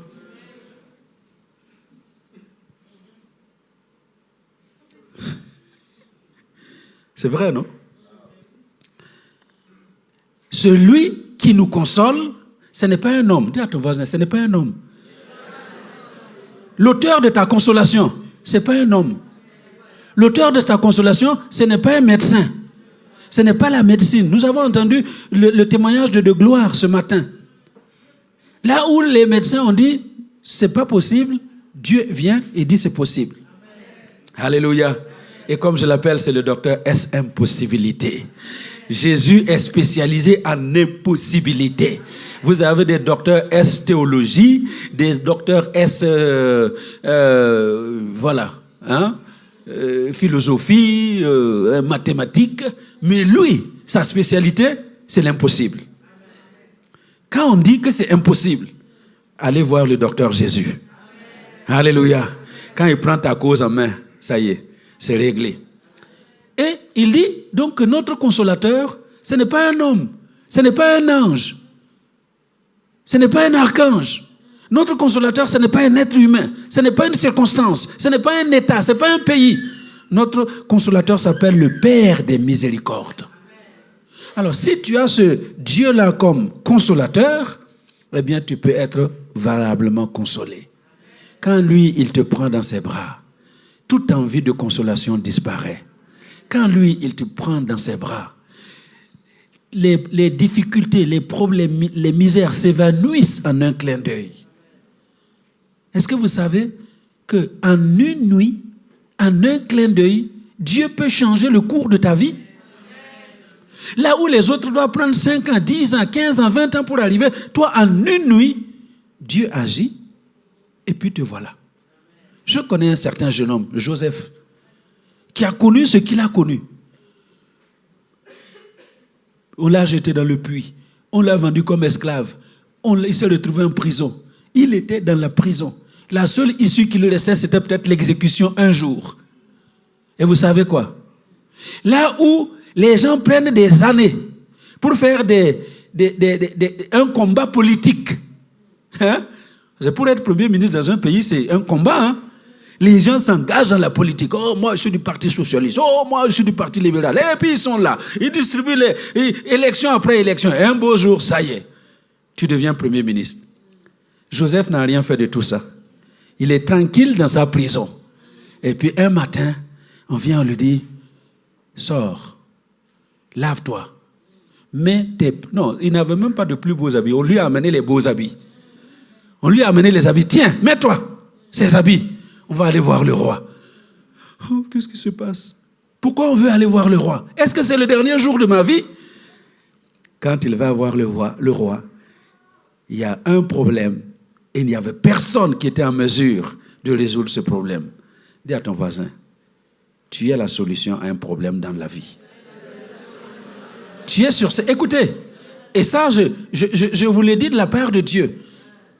C'est vrai, non? Celui qui nous console, ce n'est pas un homme. Dis à ton voisin, ce n'est pas un homme. L'auteur de ta consolation, ce n'est pas un homme. L'auteur de ta consolation, ce n'est pas un médecin. Ce n'est pas la médecine. Nous avons entendu le témoignage de Gloire ce matin. Là où les médecins ont dit, c'est pas possible, Dieu vient et dit c'est possible. Alléluia. Et comme je l'appelle, c'est le docteur S impossibilité. Jésus est spécialisé en impossibilité. Vous avez des docteurs S théologie, des docteurs S philosophie, mathématiques. Mais lui, sa spécialité, c'est l'impossible. Quand on dit que c'est impossible, allez voir le docteur Jésus. Alléluia. Quand il prend ta cause en main, ça y est, c'est réglé. Et il dit donc que notre consolateur, ce n'est pas un homme, ce n'est pas un ange, ce n'est pas un archange. Notre consolateur, ce n'est pas un être humain, ce n'est pas une circonstance, ce n'est pas un état, ce n'est pas un pays. Notre consolateur s'appelle le Père des miséricordes. Alors, si tu as ce Dieu-là comme consolateur, eh bien, tu peux être valablement consolé. Quand lui, il te prend dans ses bras, toute envie de consolation disparaît. Quand lui, il te prend dans ses bras, les difficultés, les problèmes, les misères s'évanouissent en un clin d'œil. Est-ce que vous savez qu'en une nuit, en un clin d'œil, Dieu peut changer le cours de ta vie? Là où les autres doivent prendre 5 ans, 10 ans, 15 ans, 20 ans pour arriver, toi, en une nuit, Dieu agit et puis te voilà. Je connais un certain jeune homme, Joseph, qui a connu ce qu'il a connu. On l'a jeté dans le puits, on l'a vendu comme esclave, il s'est retrouvé en prison. Il était dans la prison. La seule issue qui lui restait, c'était peut-être l'exécution un jour. Et vous savez quoi? Là où les gens prennent des années pour faire un combat politique. Hein? Pour être premier ministre dans un pays, c'est un combat. Hein? Les gens s'engagent dans la politique. Oh, moi, je suis du Parti socialiste. Oh, moi, je suis du Parti libéral. Et puis, ils sont là. Ils distribuent élection après élection. Et un beau jour, ça y est, tu deviens premier ministre. Joseph n'a rien fait de tout ça. Il est tranquille dans sa prison. Et puis, un matin, on vient, on lui dit, sors, lave-toi. Non, il n'avait même pas de plus beaux habits. On lui a amené les beaux habits. On lui a amené les habits. Tiens, mets-toi ces habits. On va aller voir le roi. Oh, qu'est-ce qui se passe? Pourquoi on veut aller voir le roi? Est-ce que c'est le dernier jour de ma vie? Quand il va voir le roi, il y a un problème. Et il n'y avait personne qui était en mesure de résoudre ce problème. Dis à ton voisin, tu es la solution à un problème dans la vie. Tu es sur ce... Écoutez, et ça, je vous l'ai dit de la part de Dieu.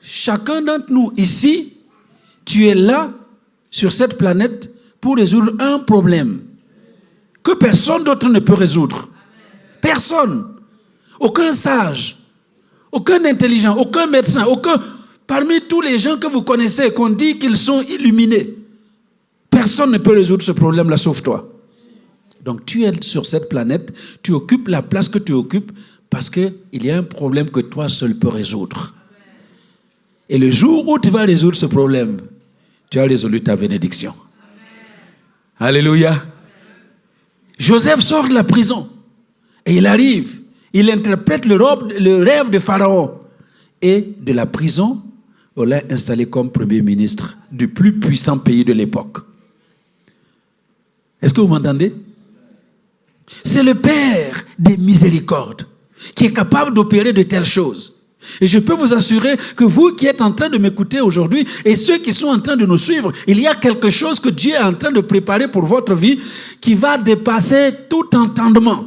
Chacun d'entre nous ici, tu es là, sur cette planète, pour résoudre un problème que personne d'autre ne peut résoudre. Personne. Aucun sage, aucun intelligent, aucun médecin, parmi tous les gens que vous connaissez, qu'on dit qu'ils sont illuminés, personne ne peut résoudre ce problème-là sauf toi. Donc tu es sur cette planète, tu occupes la place que tu occupes parce qu'il y a un problème que toi seul peux résoudre. Et le jour où tu vas résoudre ce problème, tu as résolu ta bénédiction. Alléluia. Joseph sort de la prison et il arrive, il interprète le rêve de Pharaon et de la prison, on l'a installé comme premier ministre du plus puissant pays de l'époque. Est-ce que vous m'entendez? C'est le Père des miséricordes qui est capable d'opérer de telles choses. Et je peux vous assurer que vous qui êtes en train de m'écouter aujourd'hui et ceux qui sont en train de nous suivre, il y a quelque chose que Dieu est en train de préparer pour votre vie qui va dépasser tout entendement,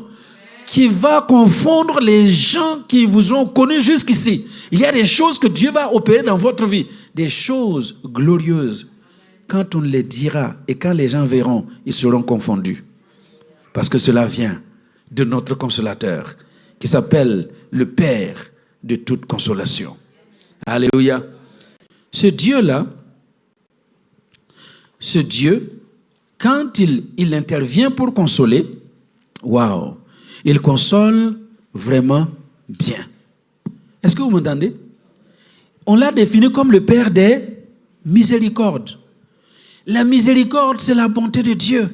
qui va confondre les gens qui vous ont connus jusqu'ici. Il y a des choses que Dieu va opérer dans votre vie, des choses glorieuses. Quand on les dira et quand les gens verront, ils seront confondus. Parce que cela vient de notre consolateur qui s'appelle le Père de toute consolation. Alléluia. Ce Dieu-là, ce Dieu, quand il intervient pour consoler, waouh, il console vraiment bien. Est-ce que vous m'entendez? On l'a défini comme le Père des miséricordes. La miséricorde, c'est la bonté de Dieu.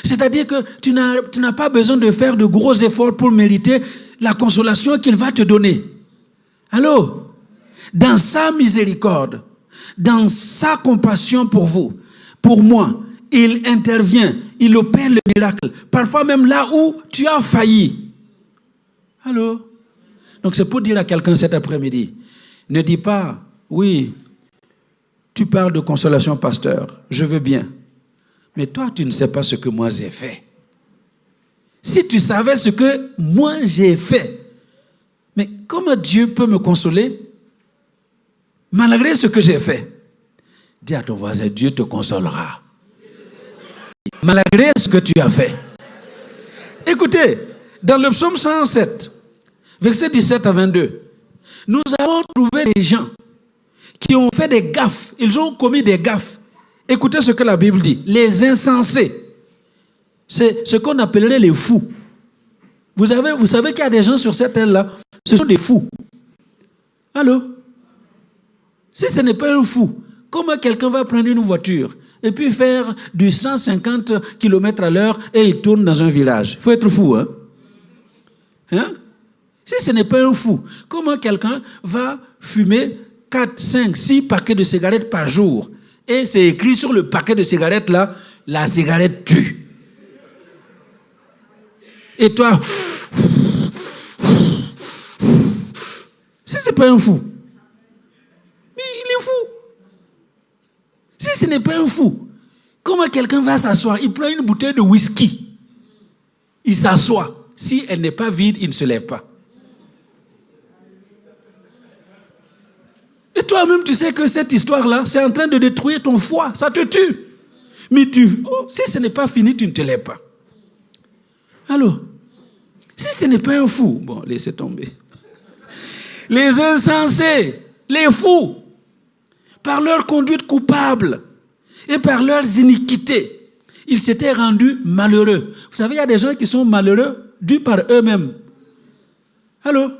C'est-à-dire que tu n'as pas besoin de faire de gros efforts pour mériter la consolation qu'il va te donner. Allô? Dans sa miséricorde, dans sa compassion pour vous, pour moi, il intervient, il opère le miracle. Parfois même là où tu as failli. Allô? Donc c'est pour dire à quelqu'un cet après-midi, ne dis pas, oui, tu parles de consolation, pasteur, je veux bien. Mais toi, tu ne sais pas ce que moi j'ai fait. Si tu savais ce que moi j'ai fait, mais comment Dieu peut me consoler malgré ce que j'ai fait? Dis à ton voisin, Dieu te consolera. Malgré ce que tu as fait. Écoutez, dans le psaume 107, versets 17 à 22, nous avons trouvé des gens qui ont fait des gaffes. Ils ont commis des gaffes. Écoutez ce que la Bible dit. Les insensés. C'est ce qu'on appellerait les fous. Vous savez qu'il y a des gens sur cette terre-là, ce sont des fous. Allô? Si ce n'est pas un fou, comment quelqu'un va prendre une voiture et puis faire du 150 km à l'heure et il tourne dans un village? Il faut être fou, hein? Hein? Si ce n'est pas un fou, comment quelqu'un va fumer 4, 5, 6 paquets de cigarettes par jour? Et c'est écrit sur le paquet de cigarettes là, la cigarette tue. Et toi, si ce n'est pas un fou, mais il est fou. Si ce n'est pas un fou, comment quelqu'un va s'asseoir? Il prend une bouteille de whisky, il s'assoit. Si elle n'est pas vide, il ne se lève pas. Et toi-même, tu sais que cette histoire-là, c'est en train de détruire ton foie, ça te tue. Mais si ce n'est pas fini, tu ne te lèves pas. Alors, si ce n'est pas un fou, bon, laissez tomber. Les insensés, les fous, par leur conduite coupable et par leurs iniquités, ils s'étaient rendus malheureux. Vous savez, il y a des gens qui sont malheureux dus par eux-mêmes. Allô?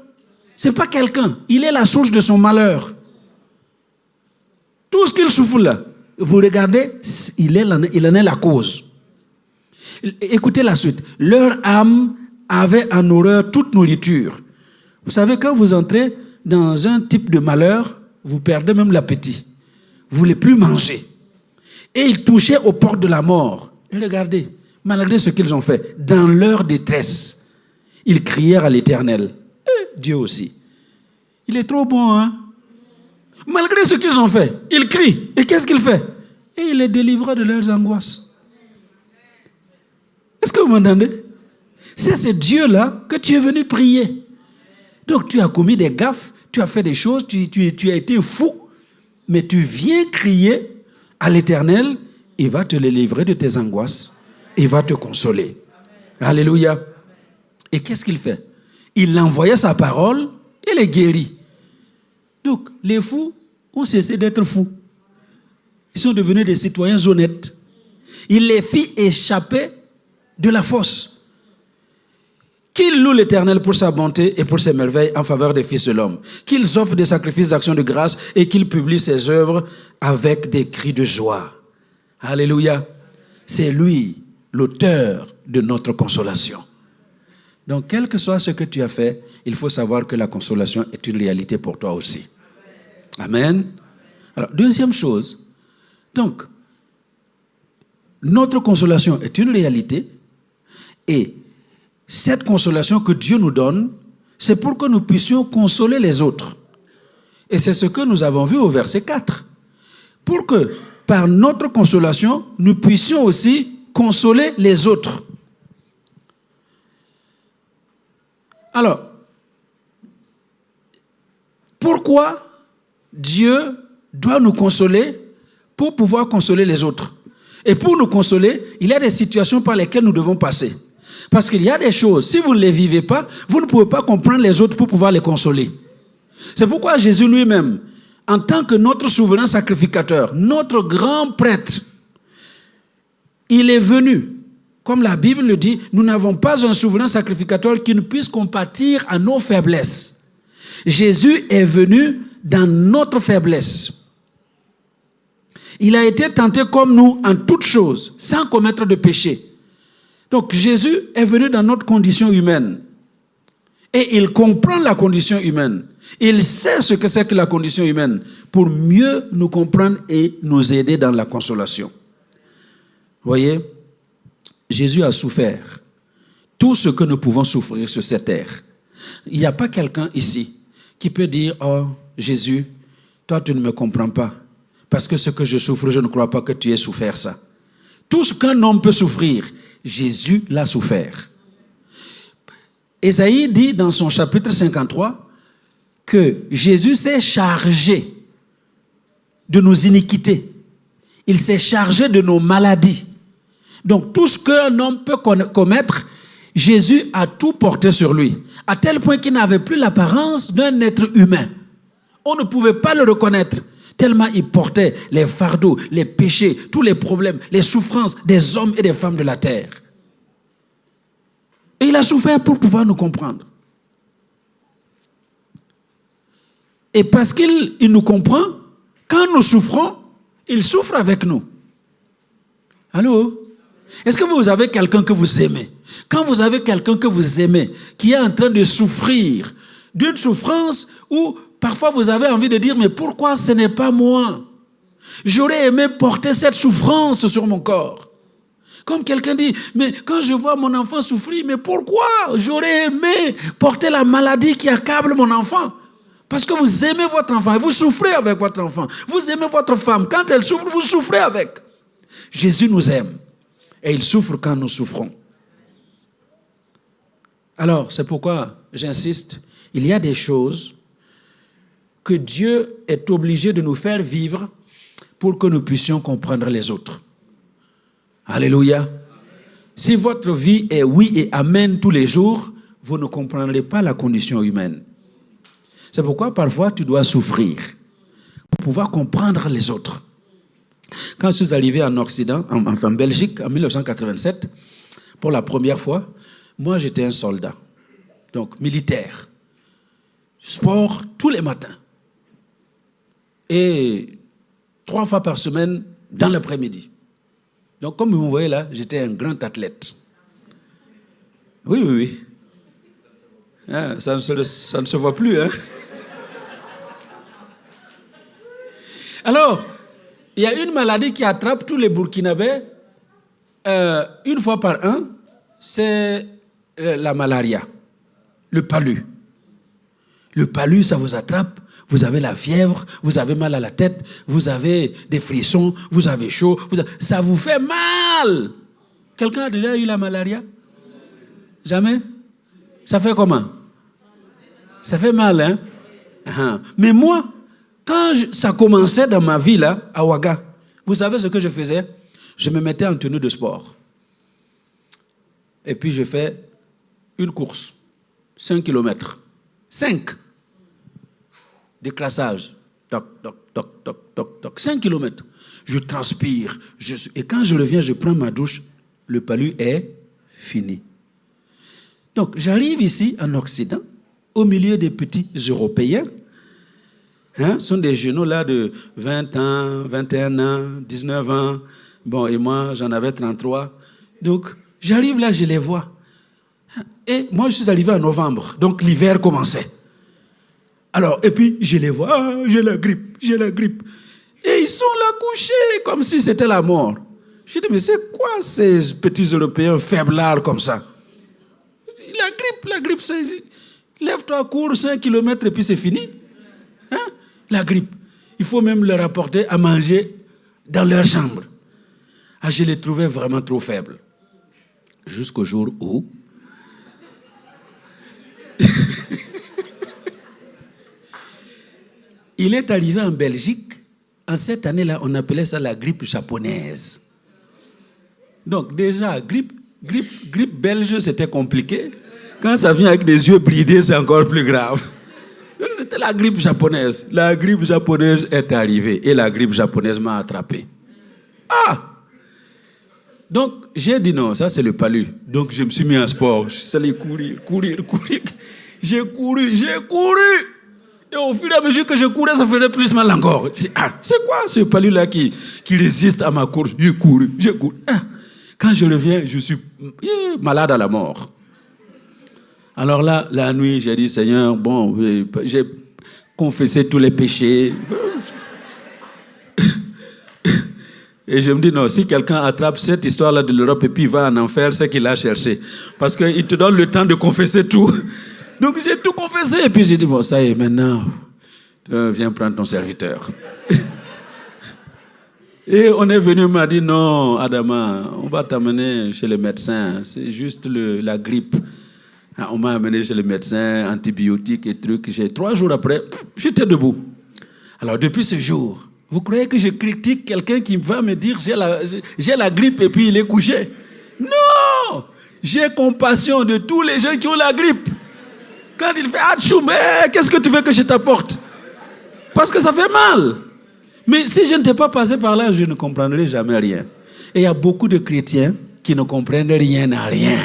Ce n'est pas quelqu'un, il est la source de son malheur. Tout ce qu'il souffre là, vous regardez, il en est la cause. Écoutez la suite. Leur âme avait en horreur toute nourriture. Vous savez, quand vous entrez dans un type de malheur, vous perdez même l'appétit. Vous ne voulez plus manger. Et ils touchaient aux portes de la mort. Et regardez, malgré ce qu'ils ont fait, dans leur détresse, ils crièrent à l'Éternel. Et Dieu aussi. Il est trop bon, hein? Malgré ce qu'ils ont fait, ils crient. Et qu'est-ce qu'il fait? Et il les délivra de leurs angoisses. Est-ce que vous m'entendez? C'est ce Dieu-là que tu es venu prier. Donc tu as commis des gaffes, tu as fait des choses, tu as été fou, mais tu viens crier à l'Éternel, il va te les livrer de tes angoisses, il va te consoler. Alléluia. Et qu'est-ce qu'il fait? Il envoyait sa parole et les guérit. Donc les fous ont cessé d'être fous. Ils sont devenus des citoyens honnêtes. Il les fit échapper de la fosse. Qu'ils louent l'Éternel pour sa bonté et pour ses merveilles en faveur des fils de l'homme. Qu'ils offrent des sacrifices d'action de grâce et qu'ils publient ses œuvres avec des cris de joie. Alléluia. C'est lui, l'auteur de notre consolation. Donc, quel que soit ce que tu as fait, il faut savoir que la consolation est une réalité pour toi aussi. Amen. Alors, deuxième chose, donc, notre consolation est une réalité et cette consolation que Dieu nous donne, c'est pour que nous puissions consoler les autres. Et c'est ce que nous avons vu au verset 4. Pour que, par notre consolation, nous puissions aussi consoler les autres. Alors, pourquoi Dieu doit nous consoler pour pouvoir consoler les autres? Et pour nous consoler, il y a des situations par lesquelles nous devons passer. Parce qu'il y a des choses, si vous ne les vivez pas, vous ne pouvez pas comprendre les autres pour pouvoir les consoler. C'est pourquoi Jésus lui-même, en tant que notre souverain sacrificateur, notre grand prêtre, il est venu. Comme la Bible le dit, nous n'avons pas un souverain sacrificateur qui ne puisse compatir à nos faiblesses. Jésus est venu dans notre faiblesse. Il a été tenté comme nous en toutes choses, sans commettre de péché. Donc Jésus est venu dans notre condition humaine. Et il comprend la condition humaine. Il sait ce que c'est que la condition humaine pour mieux nous comprendre et nous aider dans la consolation. Voyez, Jésus a souffert tout ce que nous pouvons souffrir sur cette terre. Il n'y a pas quelqu'un ici qui peut dire « Oh, Jésus, toi tu ne me comprends pas. Parce que ce que je souffre, je ne crois pas que tu aies souffert ça. » Tout ce qu'un homme peut souffrir, Jésus l'a souffert. Ésaïe dit dans son chapitre 53 que Jésus s'est chargé de nos iniquités. Il s'est chargé de nos maladies. Donc tout ce qu'un homme peut commettre, Jésus a tout porté sur lui, à tel point qu'il n'avait plus l'apparence d'un être humain. On ne pouvait pas le reconnaître, tellement il portait les fardeaux, les péchés, tous les problèmes, les souffrances des hommes et des femmes de la terre. Et il a souffert pour pouvoir nous comprendre. Et parce qu'il nous comprend, quand nous souffrons, il souffre avec nous. Allô? Est-ce que vous avez quelqu'un que vous aimez? Quand vous avez quelqu'un que vous aimez, qui est en train de souffrir d'une souffrance où parfois vous avez envie de dire, mais pourquoi ce n'est pas moi? J'aurais aimé porter cette souffrance sur mon corps. Comme quelqu'un dit, mais quand je vois mon enfant souffrir, mais pourquoi? J'aurais aimé porter la maladie qui accable mon enfant. Parce que vous aimez votre enfant et vous souffrez avec votre enfant. Vous aimez votre femme. Quand elle souffre, vous souffrez avec. Jésus nous aime. Et il souffre quand nous souffrons. Alors, c'est pourquoi j'insiste, il y a des choses que Dieu est obligé de nous faire vivre pour que nous puissions comprendre les autres. Alléluia. Si votre vie est oui et amen tous les jours, vous ne comprendrez pas la condition humaine. C'est pourquoi parfois tu dois souffrir pour pouvoir comprendre les autres. Quand je suis arrivé en Occident, en Belgique, en 1987, pour la première fois, moi j'étais un soldat, donc militaire. Sport tous les matins. Et 3 fois par semaine dans l'après-midi. Donc comme vous me voyez là, j'étais un grand athlète. Oui. Hein, ça ne se voit plus, hein. Alors, il y a une maladie qui attrape tous les Burkinabés une fois par an, c'est la malaria, le palu. Le palu, ça vous attrape, vous avez la fièvre, vous avez mal à la tête, vous avez des frissons, vous avez chaud, ça vous fait mal. Quelqu'un a déjà eu la malaria? Jamais? Ça fait comment? Ça fait mal, hein? Mais moi, quand ça commençait dans ma vie, là, à Ouaga, vous savez ce que je faisais? Je me mettais en tenue de sport. Et puis je fais une course, 5 km. 5. Décrassage. Toc, toc, toc, toc, toc, toc. 5 km. Je transpire. Et quand je reviens, je prends ma douche. Le palu est fini. Donc, j'arrive ici en Occident, au milieu des petits Européens. Ce sont des jeunes là de 20 ans, 21 ans, 19 ans. Bon, et moi, j'en avais 33. Donc, j'arrive là, je les vois. Et moi, je suis arrivé en novembre. Donc, l'hiver commençait. Alors, et puis, je les vois. Ah, j'ai la grippe. Et ils sont là couchés, comme si c'était la mort. Je dis, mais c'est quoi ces petits Européens faiblards comme ça? La grippe, c'est... Lève-toi, cours 5 km et puis c'est fini. La grippe. Il faut même leur apporter à manger dans leur chambre. Ah, je les trouvais vraiment trop faibles. Jusqu'au jour où... Il est arrivé en Belgique, en cette année-là, on appelait ça la grippe japonaise. Donc déjà, grippe belge, c'était compliqué. Quand ça vient avec des yeux bridés, c'est encore plus grave. Donc c'était la grippe japonaise. La grippe japonaise est arrivée et la grippe japonaise m'a attrapé. Ah! Donc j'ai dit non, ça c'est le palu. Donc je me suis mis en sport. Je suis allé courir. J'ai couru. Et au fur et à mesure que je courais, ça faisait plus mal encore. J'ai dit, c'est quoi ce palu-là qui résiste à ma course? J'ai couru. Quand je reviens, je suis malade à la mort. Alors là, la nuit, j'ai dit, Seigneur, bon, j'ai confessé tous les péchés. Et je me dis, non, si quelqu'un attrape cette histoire-là de l'Europe et puis il va en enfer, c'est qu'il a cherché. Parce qu'il te donne le temps de confesser tout. Donc j'ai tout confessé. Et puis j'ai dit, bon, ça y est, maintenant, viens prendre ton serviteur. Et on est venu, on m'a dit, non, Adama, on va t'amener chez le médecin. C'est juste la grippe. On m'a amené chez le médecin, antibiotiques et trucs. 3 jours après, j'étais debout. Alors depuis ce jour, vous croyez que je critique quelqu'un qui va me dire j'ai la grippe et puis il est couché? Non! J'ai compassion de tous les gens qui ont la grippe. Quand il fait « Atchoum, qu'est-ce que tu veux que je t'apporte ?» Parce que ça fait mal. Mais si je n'étais pas passé par là, je ne comprendrais jamais rien. Et il y a beaucoup de chrétiens qui ne comprennent rien à rien.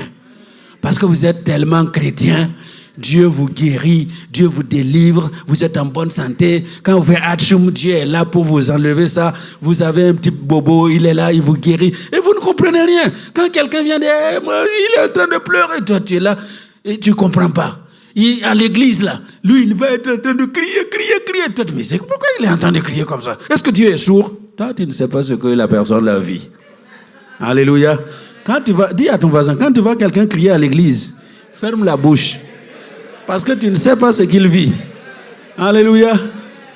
Parce que vous êtes tellement chrétien, Dieu vous guérit, Dieu vous délivre, vous êtes en bonne santé. Quand vous faites Atchoum, Dieu est là pour vous enlever ça. Vous avez un petit bobo, il est là, il vous guérit. Et vous ne comprenez rien. Quand quelqu'un vient dire il est en train de pleurer, toi tu es là et tu ne comprends pas. À l'église là, lui il va être en train de crier. Toi, mais c'est pourquoi il est en train de crier comme ça? Est-ce que Dieu est sourd? Toi tu ne sais pas ce que la personne la vit. Alléluia. Quand tu vas, dis à ton voisin, quand tu vois quelqu'un crier à l'église, ferme la bouche. Parce que tu ne sais pas ce qu'il vit. Alléluia.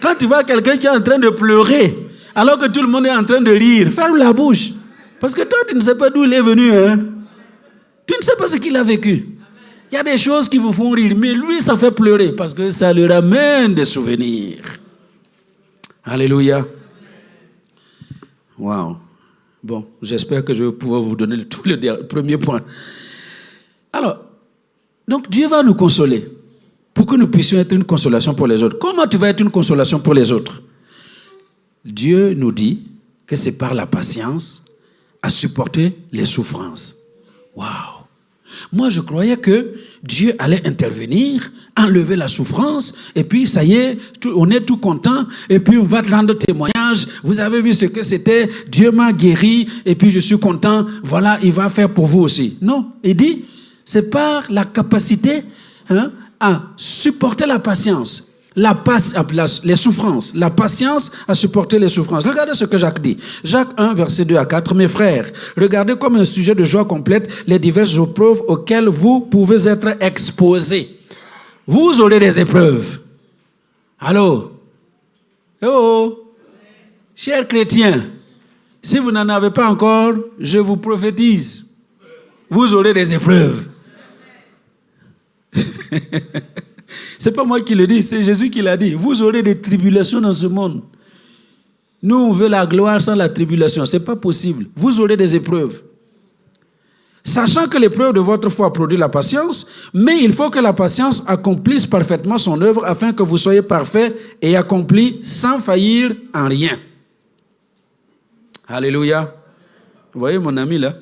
Quand tu vois quelqu'un qui est en train de pleurer, alors que tout le monde est en train de rire, ferme la bouche. Parce que toi, tu ne sais pas d'où il est venu. Hein? Tu ne sais pas ce qu'il a vécu. Il y a des choses qui vous font rire, mais lui, ça fait pleurer parce que ça lui ramène des souvenirs. Alléluia. Waouh. Bon, j'espère que je vais pouvoir vous donner tout le premier point. Alors, donc Dieu va nous consoler pour que nous puissions être une consolation pour les autres. Comment tu vas être une consolation pour les autres? Dieu nous dit que c'est par la patience à supporter les souffrances. Waouh! Moi, je croyais que Dieu allait intervenir, enlever la souffrance, et puis ça y est, on est tout content, et puis on va te rendre témoignage. Vous avez vu ce que c'était, Dieu m'a guéri, et puis je suis content, voilà, il va faire pour vous aussi. Non, il dit, c'est par la capacité à supporter la patience. Les souffrances, la patience à supporter les souffrances. Regardez ce que Jacques dit. Jacques 1, verset 2 à 4. Mes frères, regardez comme un sujet de joie complète les diverses épreuves auxquelles vous pouvez être exposés. Vous aurez des épreuves. Allô? Oh, chers chrétiens, si vous n'en avez pas encore, je vous prophétise. Vous aurez des épreuves. C'est pas moi qui le dis, c'est Jésus qui l'a dit. Vous aurez des tribulations dans ce monde. Nous, on veut la gloire sans la tribulation. C'est pas possible. Vous aurez des épreuves. Sachant que l'épreuve de votre foi produit la patience, mais il faut que la patience accomplisse parfaitement son œuvre afin que vous soyez parfaits et accomplis sans faillir en rien. Alléluia. Vous voyez mon ami là?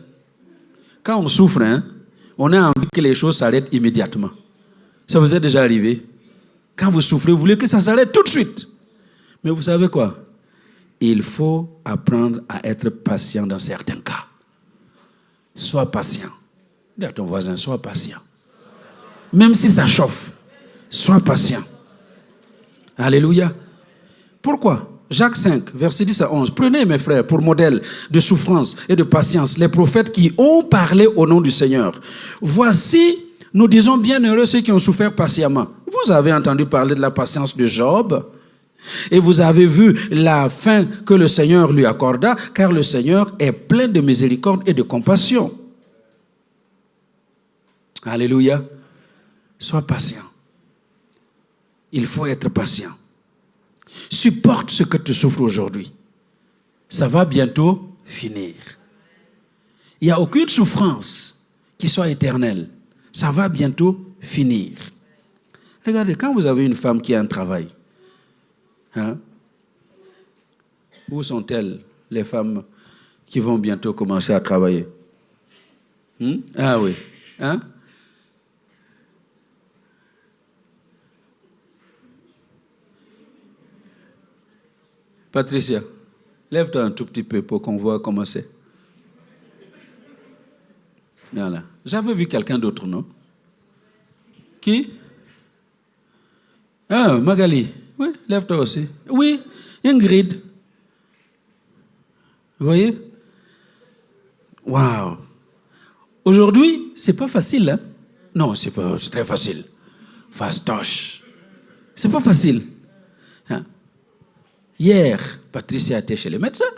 Quand on souffre, on a envie que les choses s'arrêtent immédiatement. Ça vous est déjà arrivé? Quand vous souffrez, vous voulez que ça s'arrête tout de suite. Mais vous savez quoi? Il faut apprendre à être patient dans certains cas. Sois patient. Dis à ton voisin, sois patient. Même si ça chauffe, sois patient. Alléluia. Pourquoi? Jacques 5, verset 10 à 11. Prenez, mes frères, pour modèle de souffrance et de patience les prophètes qui ont parlé au nom du Seigneur. Voici, nous disons bienheureux ceux qui ont souffert patiemment. Vous avez entendu parler de la patience de Job et vous avez vu la fin que le Seigneur lui accorda, car le Seigneur est plein de miséricorde et de compassion. Alléluia. Sois patient. Il faut être patient. Supporte ce que tu souffres aujourd'hui. Ça va bientôt finir. Il n'y a aucune souffrance qui soit éternelle. Ça va bientôt finir. Regardez, quand vous avez une femme qui a un travail, où sont-elles, les femmes qui vont bientôt commencer à travailler? Ah oui. Patricia, lève-toi un tout petit peu pour qu'on voit comment c'est. Voilà. J'avais vu quelqu'un d'autre, non? Qui? Ah, Magali. Oui, lève-toi aussi. Oui, Ingrid. Vous voyez? Waouh! Aujourd'hui, c'est pas facile, hein? Non, c'est très facile. Fastoche. C'est pas facile. Hein? Hier, Patricia était chez le médecin.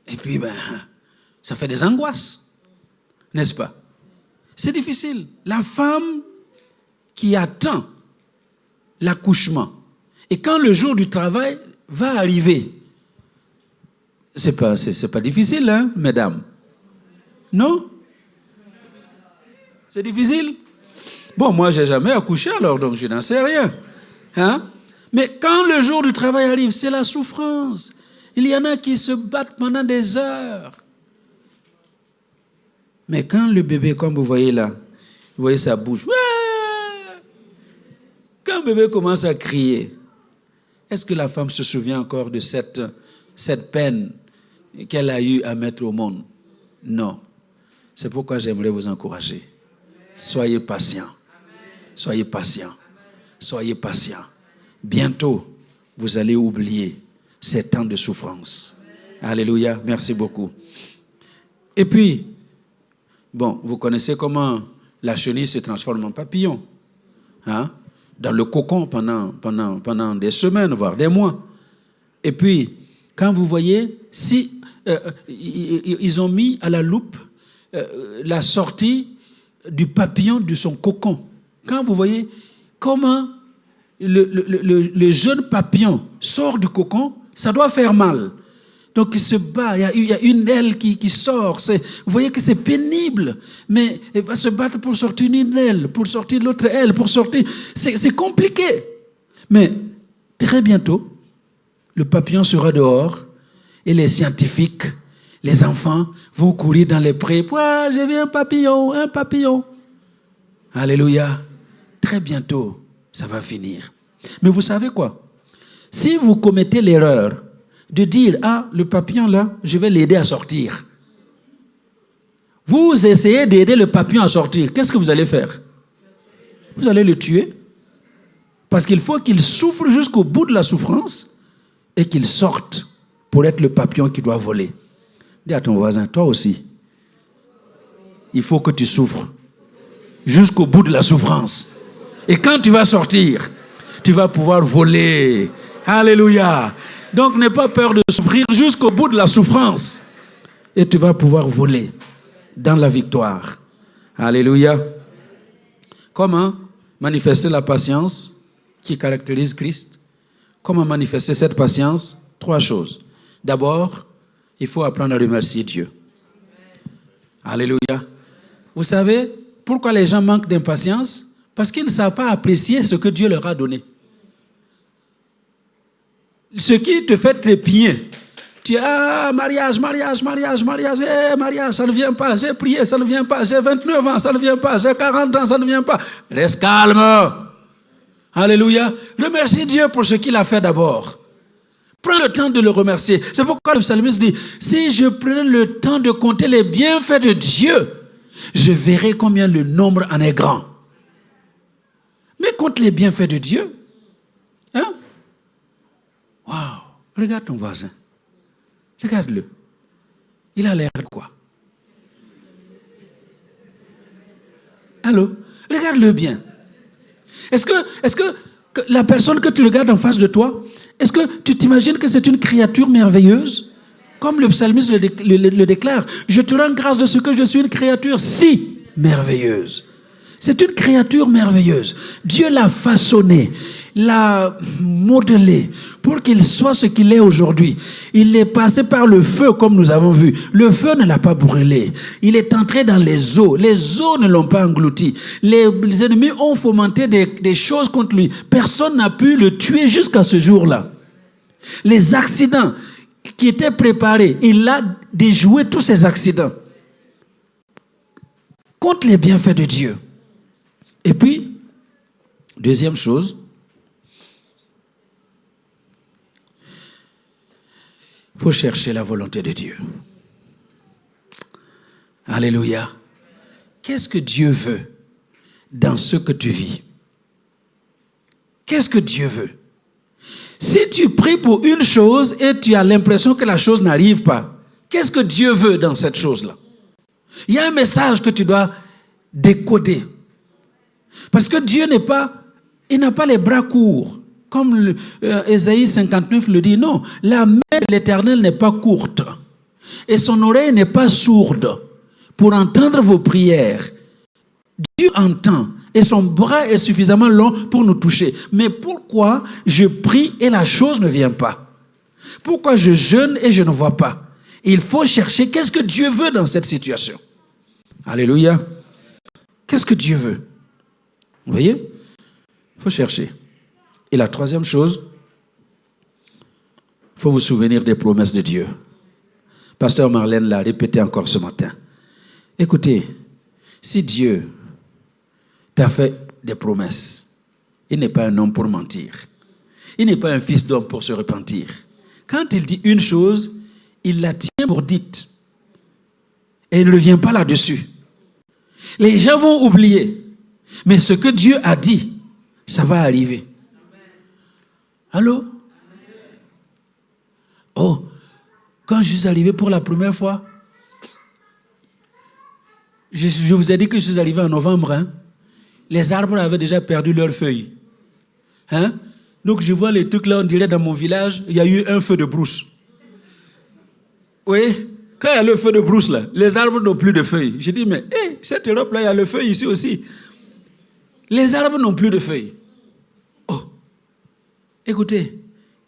Et puis, ça fait des angoisses. N'est-ce pas? C'est difficile. La femme qui attend l'accouchement, et quand le jour du travail va arriver, c'est pas difficile, hein, mesdames? Non? C'est difficile? Bon, moi, j'ai jamais accouché, alors donc je n'en sais rien. Hein? Mais quand le jour du travail arrive, c'est la souffrance. Il y en a qui se battent pendant des heures. Mais quand le bébé, comme vous voyez là, vous voyez sa bouche, ouais! Quand le bébé commence à crier, est-ce que la femme se souvient encore de cette peine qu'elle a eu à mettre au monde? Non. C'est pourquoi j'aimerais vous encourager. Soyez patients. Soyez patients. Soyez patients. Bientôt, vous allez oublier ces temps de souffrance. Alléluia. Merci beaucoup. Et puis, bon, vous connaissez comment la chenille se transforme en papillon. Hein? Dans le cocon pendant des semaines, voire des mois. Et puis, quand vous voyez, si ils ont mis à la loupe la sortie du papillon de son cocon. Quand vous voyez comment le jeune papillon sort du cocon, ça doit faire mal. Donc il se bat, il y a une aile qui sort. Vous voyez que c'est pénible, mais il va se battre pour sortir une aile, pour sortir l'autre aile, pour sortir... C'est compliqué. Mais très bientôt, le papillon sera dehors et les scientifiques, les enfants vont courir dans les prés. Ouais, j'ai vu un papillon, un papillon. Alléluia. Très bientôt, ça va finir. Mais vous savez quoi? Si vous commettez l'erreur de dire, ah, le papillon là, je vais l'aider à sortir. Vous essayez d'aider le papillon à sortir. Qu'est-ce que vous allez faire? Vous allez le tuer. Parce qu'il faut qu'il souffre jusqu'au bout de la souffrance et qu'il sorte pour être le papillon qui doit voler. Dis à ton voisin, toi aussi, il faut que tu souffres jusqu'au bout de la souffrance. Et quand tu vas sortir, tu vas pouvoir voler. Alléluia. Donc n'aie pas peur de souffrir jusqu'au bout de la souffrance. Et tu vas pouvoir voler dans la victoire. Alléluia. Comment manifester la patience qui caractérise Christ? Comment manifester cette patience? 3 choses. D'abord, il faut apprendre à remercier Dieu. Alléluia. Vous savez pourquoi les gens manquent d'impatience? Parce qu'ils ne savent pas apprécier ce que Dieu leur a donné. Ce qui te fait trépigner. Tu dis, ah, mariage, ça ne vient pas. J'ai prié, ça ne vient pas. J'ai 29 ans, ça ne vient pas. J'ai 40 ans, ça ne vient pas. Reste calme. Alléluia. Remercie Dieu pour ce qu'il a fait d'abord. Prends le temps de le remercier. C'est pourquoi le psalmiste dit, si je prends le temps de compter les bienfaits de Dieu, je verrai combien le nombre en est grand. Mais compte les bienfaits de Dieu. Hein? Waouh! Regarde ton voisin. Regarde-le. Il a l'air de quoi? Allô? Regarde-le bien. Est-ce que la personne que tu regardes en face de toi, est-ce que tu t'imagines que c'est une créature merveilleuse? Comme le psalmiste le déclare, je te rends grâce de ce que je suis une créature si merveilleuse. C'est une créature merveilleuse. Dieu l'a façonné, l'a modelé pour qu'il soit ce qu'il est aujourd'hui. Il est passé par le feu, comme nous avons vu. Le feu ne l'a pas brûlé. Il est entré dans les eaux. Les eaux ne l'ont pas englouti. Les ennemis ont fomenté des choses contre lui. Personne n'a pu le tuer jusqu'à ce jour-là. Les accidents qui étaient préparés, il a déjoué tous ces accidents. Compte les bienfaits de Dieu. Et puis, deuxième chose, il faut chercher la volonté de Dieu. Alléluia. Qu'est-ce que Dieu veut dans ce que tu vis? Qu'est-ce que Dieu veut? Si tu pries pour une chose et tu as l'impression que la chose n'arrive pas, qu'est-ce que Dieu veut dans cette chose-là? Il y a un message que tu dois décoder. Parce que Dieu il n'a pas les bras courts. Comme Ésaïe 59 le dit, non, la main de l'Éternel n'est pas courte et son oreille n'est pas sourde pour entendre vos prières. Dieu entend et son bras est suffisamment long pour nous toucher. Mais pourquoi je prie et la chose ne vient pas? Pourquoi je jeûne et je ne vois pas? Il faut chercher qu'est-ce que Dieu veut dans cette situation. Alléluia. Qu'est-ce que Dieu veut? Vous voyez? Il faut chercher. Et la troisième chose, il faut vous souvenir des promesses de Dieu. Pasteur Marlène l'a répété encore ce matin. Écoutez, si Dieu t'a fait des promesses, il n'est pas un homme pour mentir. Il n'est pas un fils d'homme pour se repentir. Quand il dit une chose, il la tient pour dite. Et il ne revient pas là-dessus. Les gens vont oublier. Mais ce que Dieu a dit, ça va arriver. Allô? Oh, quand je suis arrivé pour la première fois, je vous ai dit que je suis arrivé en novembre. Hein? Les arbres avaient déjà perdu leurs feuilles. Hein? Donc je vois les trucs là, on dirait dans mon village, il y a eu un feu de brousse. Oui, quand il y a le feu de brousse là, les arbres n'ont plus de feuilles. Je dis, mais cette Europe là, il y a le feu ici aussi. Les arbres n'ont plus de feuilles. Oh, écoutez,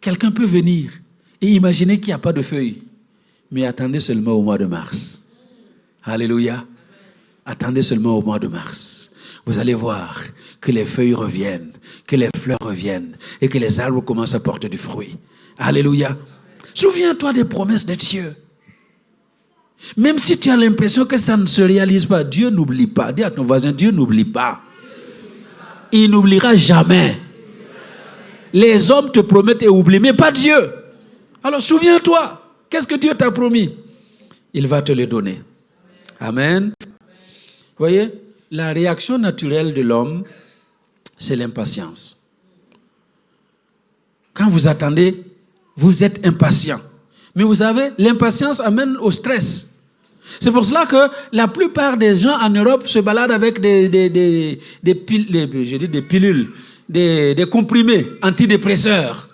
quelqu'un peut venir et imaginer qu'il n'y a pas de feuilles. Mais attendez seulement au mois de mars. Alléluia. Attendez seulement au mois de mars. Vous allez voir que les feuilles reviennent, que les fleurs reviennent et que les arbres commencent à porter du fruit. Alléluia. Souviens-toi des promesses de Dieu. Même si tu as l'impression que ça ne se réalise pas, Dieu n'oublie pas. Dis à ton voisin, Dieu n'oublie pas. Il n'oubliera jamais. Les hommes te promettent et oublient, mais pas Dieu. Alors souviens-toi, qu'est-ce que Dieu t'a promis? Il va te le donner. Amen. Vous voyez, la réaction naturelle de l'homme, c'est l'impatience. Quand vous attendez, vous êtes impatient. Mais vous savez, l'impatience amène au stress. C'est pour cela que la plupart des gens en Europe se baladent avec des pilules, des comprimés antidépresseurs.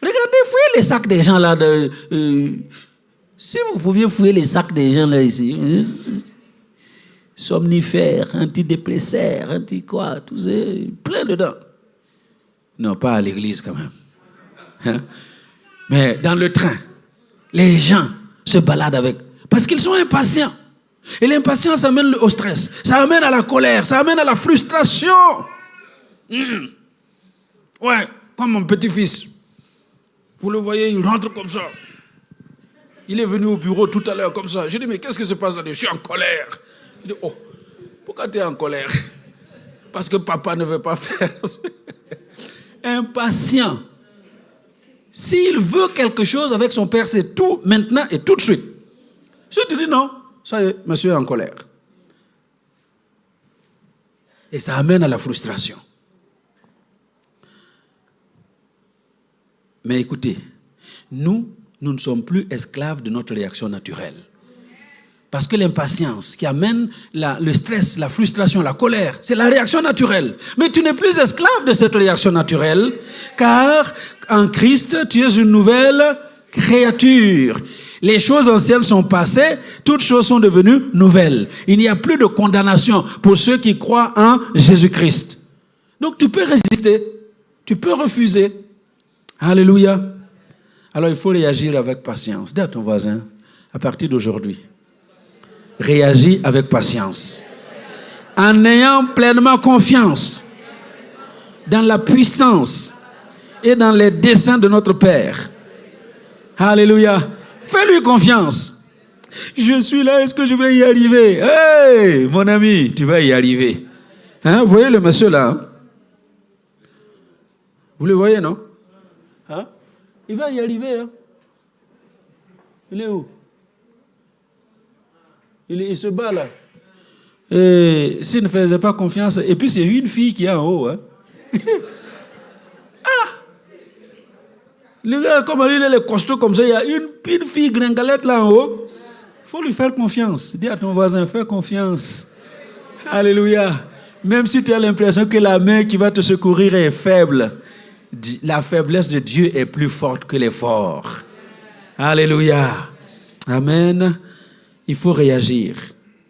Regardez, fouillez les sacs des gens là. Si vous pouviez fouiller les sacs des gens là ici. Somnifères, antidépresseurs, anti-quoi, tout ça, plein dedans. Non, pas à l'église quand même. Hein? Mais dans le train, les gens se baladent avec. Parce qu'ils sont impatients. Et l'impatience amène au stress. Ça amène à la colère. Ça amène à la frustration. Ouais, comme mon petit-fils. Vous le voyez, il rentre comme ça. Il est venu au bureau tout à l'heure comme ça. Je dis, mais qu'est-ce qui se passe là? Je suis en colère. Il dit, oh, pourquoi tu es en colère? Parce que papa ne veut pas faire. Impatient. S'il veut quelque chose avec son père, c'est tout maintenant et tout de suite. Si tu dis non, ça y est, monsieur est en colère. Et ça amène à la frustration. Mais écoutez, nous ne sommes plus esclaves de notre réaction naturelle. Parce que l'impatience qui amène le stress, la frustration, la colère, c'est la réaction naturelle. Mais tu n'es plus esclave de cette réaction naturelle, car en Christ, tu es une nouvelle créature. Les choses anciennes sont passées, toutes choses sont devenues nouvelles. Il n'y a plus de condamnation pour ceux qui croient en Jésus-Christ. Donc tu peux résister, tu peux refuser. Alléluia. Alors il faut réagir avec patience. Dis à ton voisin, à partir d'aujourd'hui, réagis avec patience. En ayant pleinement confiance dans la puissance et dans les desseins de notre Père. Alléluia. Fais-lui confiance. Je suis là, est-ce que je vais y arriver? Hey, mon ami, tu vas y arriver. Hein, vous voyez le monsieur là? Hein? Vous le voyez, non? Hein? Il va y arriver. Hein? Il est où? Il se bat là. Et s'il ne faisait pas confiance, et puis c'est une fille qui est en haut. Hein? Ah! Regarde comment il est costaud comme ça. Il y a une fille gringalette là en haut. Il faut lui faire confiance. Dis à ton voisin, fais confiance. Alléluia. Même si tu as l'impression que la main qui va te secourir est faible, la faiblesse de Dieu est plus forte que l'effort. Alléluia. Amen. Il faut réagir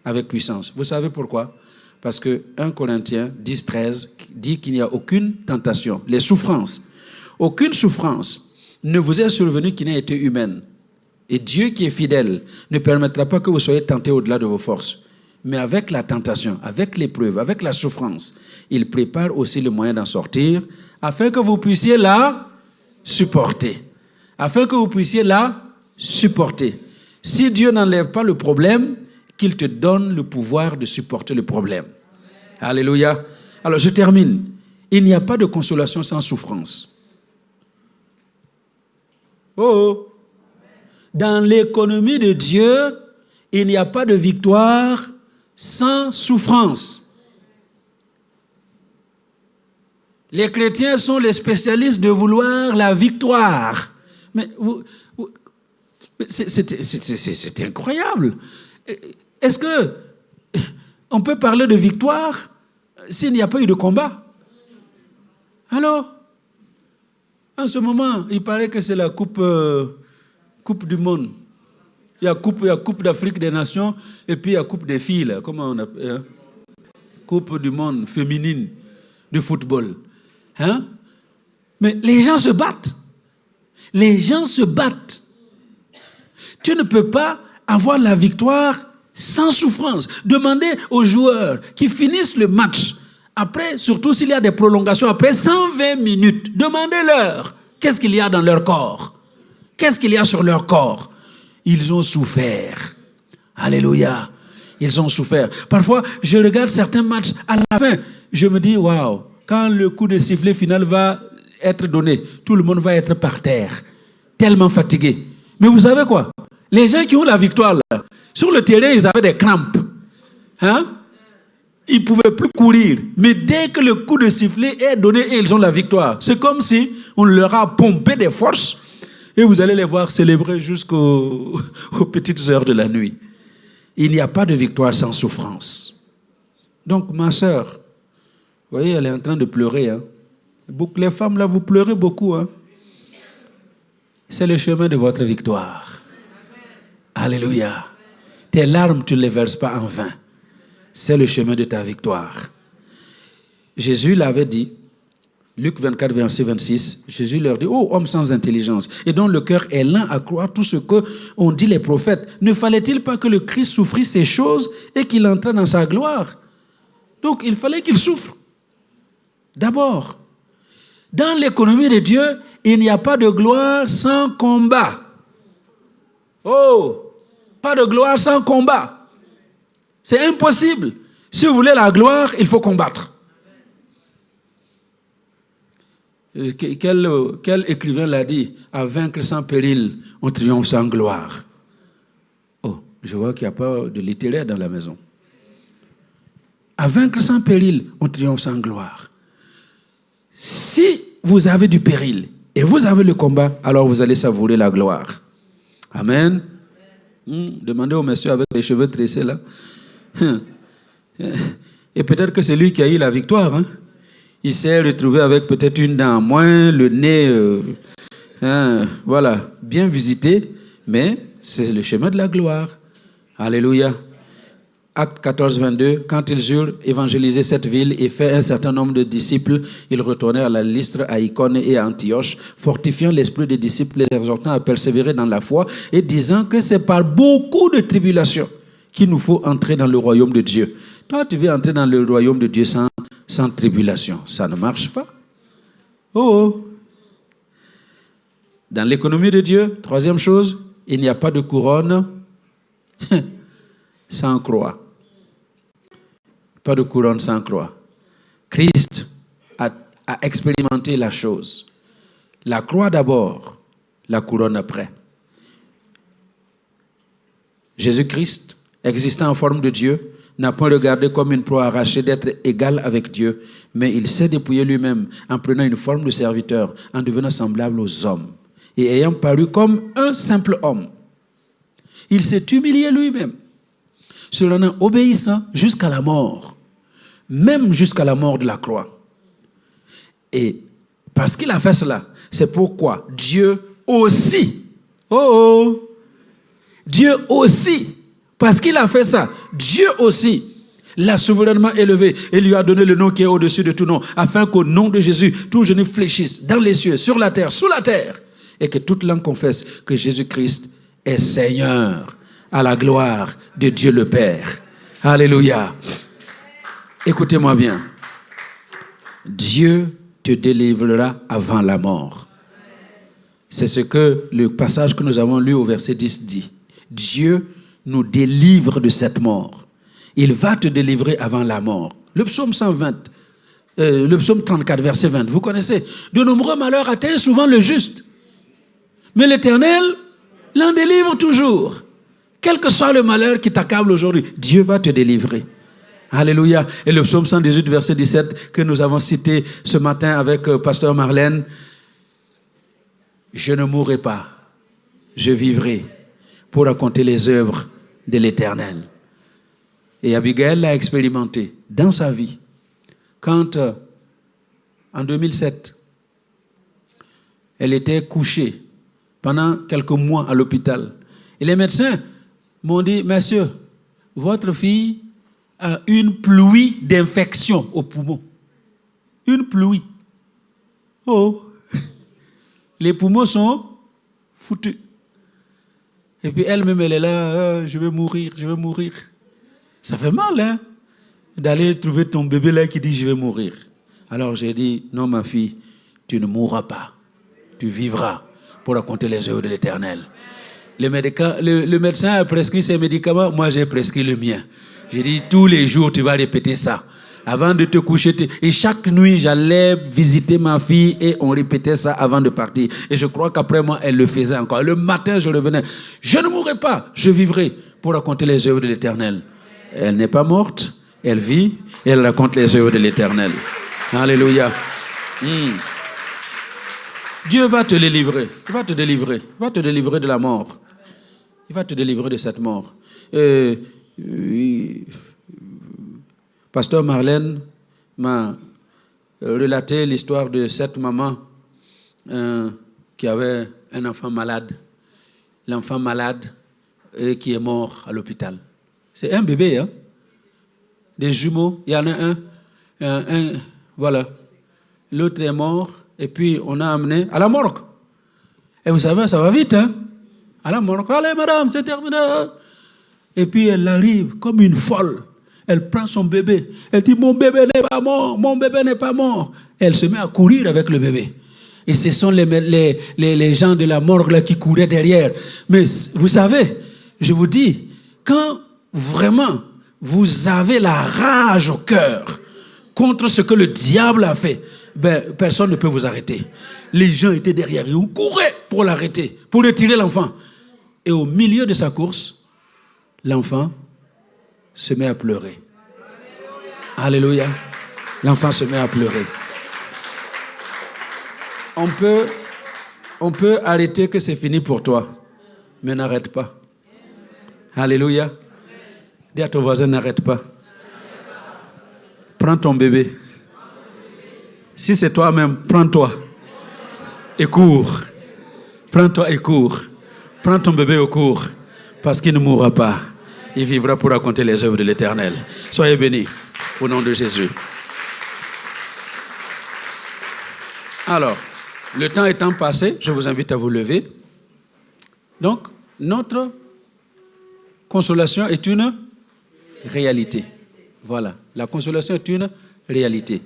avec puissance. Vous savez pourquoi? Parce que 1 Corinthiens 10, 13 dit qu'il n'y a aucune tentation, les souffrances. Aucune souffrance ne vous est survenue qui n'ait été humaine. Et Dieu qui est fidèle ne permettra pas que vous soyez tentés au-delà de vos forces. Mais avec la tentation, avec l'épreuve, avec la souffrance, il prépare aussi le moyen d'en sortir afin que vous puissiez la supporter. Afin que vous puissiez la supporter. Si Dieu n'enlève pas le problème, qu'il te donne le pouvoir de supporter le problème. Alléluia. Alors je termine. Il n'y a pas de consolation sans souffrance. Oh! Dans l'économie de Dieu, il n'y a pas de victoire sans souffrance. Les chrétiens sont les spécialistes de vouloir la victoire. Mais c'est incroyable. Est-ce que on peut parler de victoire s'il n'y a pas eu de combat? Alors, en ce moment, il paraît que c'est la coupe du monde. Il y a coupe d'Afrique des Nations et puis il y a coupe des filles, là. Comment on appelle, hein? Coupe du monde féminine de football. Hein? Mais les gens se battent. Les gens se battent. Tu ne peux pas avoir la victoire sans souffrance. Demandez aux joueurs qui finissent le match, après, surtout s'il y a des prolongations, après 120 minutes, demandez-leur qu'est-ce qu'il y a dans leur corps. Qu'est-ce qu'il y a sur leur corps? Ils ont souffert. Alléluia. Ils ont souffert. Parfois, je regarde certains matchs, à la fin, je me dis, waouh, quand le coup de sifflet final va être donné, tout le monde va être par terre, tellement fatigué. Mais vous savez quoi? Les gens qui ont la victoire, là, sur le terrain, ils avaient des crampes. Hein? Ils ne pouvaient plus courir. Mais dès que le coup de sifflet est donné et ils ont la victoire, c'est comme si on leur a pompé des forces et vous allez les voir célébrer jusqu'aux petites heures de la nuit. Il n'y a pas de victoire sans souffrance. Donc, ma sœur, vous voyez, elle est en train de pleurer. Hein? Les femmes, là, vous pleurez beaucoup. Hein? C'est le chemin de votre victoire. Alléluia. Tes larmes, tu ne les verses pas en vain. C'est le chemin de ta victoire. Jésus l'avait dit, Luc 24, verset 26, Jésus leur dit, ô homme sans intelligence, et dont le cœur est lent à croire tout ce qu'ont dit les prophètes, ne fallait-il pas que le Christ souffrît ces choses et qu'il entrât dans sa gloire? Donc, il fallait qu'il souffre. D'abord, dans l'économie de Dieu, il n'y a pas de gloire sans combat. Oh! Pas de gloire sans combat. C'est impossible. Si vous voulez la gloire, il faut combattre. Quel écrivain l'a dit? À vaincre sans péril, on triomphe sans gloire. Oh, je vois qu'il n'y a pas de littéraire dans la maison. À vaincre sans péril, on triomphe sans gloire. Si vous avez du péril et vous avez le combat, alors vous allez savourer la gloire. Amen. Demandez au monsieur avec les cheveux tressés là. Et peut-être que c'est lui qui a eu la victoire. Hein? Il s'est retrouvé avec peut-être une dent en moins, le nez, voilà, bien visité, mais c'est le chemin de la gloire. Alléluia. Acte 14, 22, quand ils eurent évangélisé cette ville et fait un certain nombre de disciples, ils retournèrent à la Lystre, à Icône et à Antioche, fortifiant l'esprit des disciples, les exhortant à persévérer dans la foi et disant que c'est par beaucoup de tribulations qu'il nous faut entrer dans le royaume de Dieu. Toi, tu veux entrer dans le royaume de Dieu sans tribulation. Ça ne marche pas. Oh! Dans l'économie de Dieu, troisième chose, il n'y a pas de couronne sans croix. Pas de couronne sans croix. Christ a expérimenté la chose. La croix d'abord, la couronne après. Jésus-Christ, existant en forme de Dieu, n'a pas regardé comme une proie arrachée d'être égal avec Dieu, mais il s'est dépouillé lui-même en prenant une forme de serviteur, en devenant semblable aux hommes. et ayant paru comme un simple homme, il s'est humilié lui-même, se rendant obéissant jusqu'à la mort, même jusqu'à la mort de la croix. Et parce qu'il a fait cela, c'est pourquoi Dieu aussi, Dieu aussi, parce qu'il a fait ça, Dieu aussi l'a souverainement élevé et lui a donné le nom qui est au-dessus de tout nom, afin qu'au nom de Jésus, tout genou fléchisse dans les cieux, sur la terre, sous la terre, et que toute langue confesse que Jésus-Christ est Seigneur, à la gloire de Dieu le Père. Alléluia. Écoutez-moi bien. Dieu te délivrera avant la mort. C'est ce que le passage que nous avons lu au verset 10 dit. Dieu nous délivre de cette mort. Il va te délivrer avant la mort. Le psaume 120, le psaume 34, verset 20, vous connaissez. De nombreux malheurs atteignent souvent le juste. Mais l'Éternel l'en délivre toujours. Quel que soit le malheur qui t'accable aujourd'hui, Dieu va te délivrer. Alléluia. Et le psaume 118, verset 17, que nous avons cité ce matin avec pasteur Marlène. Je ne mourrai pas, je vivrai pour raconter les œuvres de l'Éternel. Et Abigail l'a expérimenté dans sa vie. Quand, en 2007, elle était couchée pendant quelques mois à l'hôpital. Et les médecins m'ont dit, monsieur, votre fille a une pluie d'infection au poumon. Une pluie. Oh, les poumons sont foutus. Et puis elle-même, elle est là, je vais mourir, je vais mourir. Ça fait mal, hein, d'aller trouver ton bébé là qui dit, je vais mourir. Alors j'ai dit, non ma fille, tu ne mourras pas. Tu vivras pour raconter les œuvres de l'Éternel. Le médecin a prescrit ses médicaments, moi j'ai prescrit le mien. J'ai dit, tous les jours, tu vas répéter ça. Avant de te coucher, et chaque nuit, j'allais visiter ma fille et on répétait ça avant de partir. Et je crois qu'après moi, elle le faisait encore. Le matin, je revenais. Je ne mourrai pas, je vivrai pour raconter les œuvres de l'Éternel. Elle n'est pas morte, elle vit et elle raconte les œuvres de l'Éternel. Alléluia. Dieu va te délivrer. Il va te délivrer. Il va te délivrer de la mort. Il va te délivrer de cette mort. Pasteur Marlène m'a relaté l'histoire de cette maman qui avait un enfant malade. L'enfant malade qui est mort à l'hôpital. C'est un bébé, hein? Des jumeaux. Il y en a un, voilà. L'autre est mort et puis on a amené à la morgue. Et vous savez, ça va vite, hein? À la morgue. Allez, madame, c'est terminé. Et puis elle arrive comme une folle. Elle prend son bébé. Elle dit, mon bébé n'est pas mort. Mon bébé n'est pas mort. Elle se met à courir avec le bébé. Et ce sont les gens de la morgue là qui couraient derrière. Mais vous savez, je vous dis, quand vraiment vous avez la rage au cœur contre ce que le diable a fait, ben, personne ne peut vous arrêter. Les gens étaient derrière. Ils couraient pour l'arrêter, pour retirer l'enfant. Et au milieu de sa course, l'enfant se met à pleurer. Alléluia. L'enfant se met à pleurer. On peut arrêter que c'est fini pour toi, mais n'arrête pas. Alléluia. Dis à ton voisin, n'arrête pas. Prends ton bébé. Si c'est toi-même, prends-toi et cours. Prends-toi et cours. Prends ton bébé au cours, parce qu'il ne mourra pas. Il vivra pour raconter les œuvres de l'Éternel. Soyez bénis au nom de Jésus. Alors, le temps étant passé, je vous invite à vous lever. Donc, notre consolation est une réalité. Voilà, la consolation est une réalité.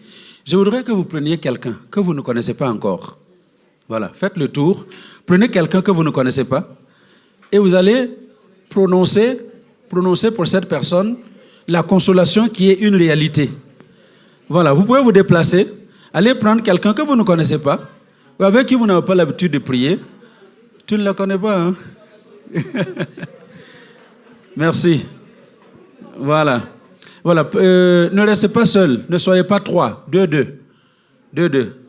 Je voudrais que vous preniez quelqu'un que vous ne connaissez pas encore. Voilà, faites le tour. Prenez quelqu'un que vous ne connaissez pas et vous allez prononcer pour cette personne la consolation qui est une réalité. Voilà, vous pouvez vous déplacer, allez prendre quelqu'un que vous ne connaissez pas, ou avec qui vous n'avez pas l'habitude de prier. Tu ne la connais pas, hein? Merci. Voilà. Voilà. Ne restez pas seul, ne soyez pas trois, deux.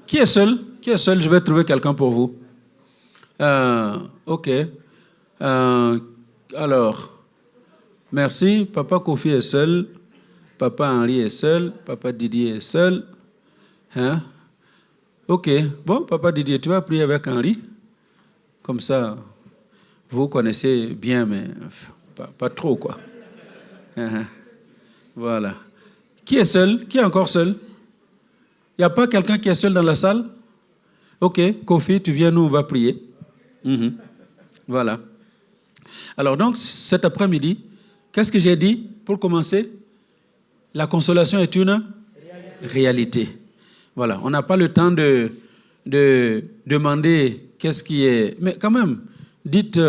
Qui est seul? Qui est seul? Je vais trouver quelqu'un pour vous. Ok. Alors, merci. Papa Kofi est seul. Papa Henri est seul. Papa Didier est seul. Hein? Ok. Bon, Papa Didier, tu vas prier avec Henri? Comme ça, vous connaissez bien, mais pas trop, quoi. Voilà. Qui est seul? Qui est encore seul? Il n'y a pas quelqu'un qui est seul dans la salle? Ok, Kofi, tu viens, nous, on va prier. Voilà. Alors donc, cet après-midi, qu'est-ce que j'ai dit pour commencer? La consolation est une réalité. Voilà, on n'a pas le temps de demander qu'est-ce qui est... Mais quand même, dites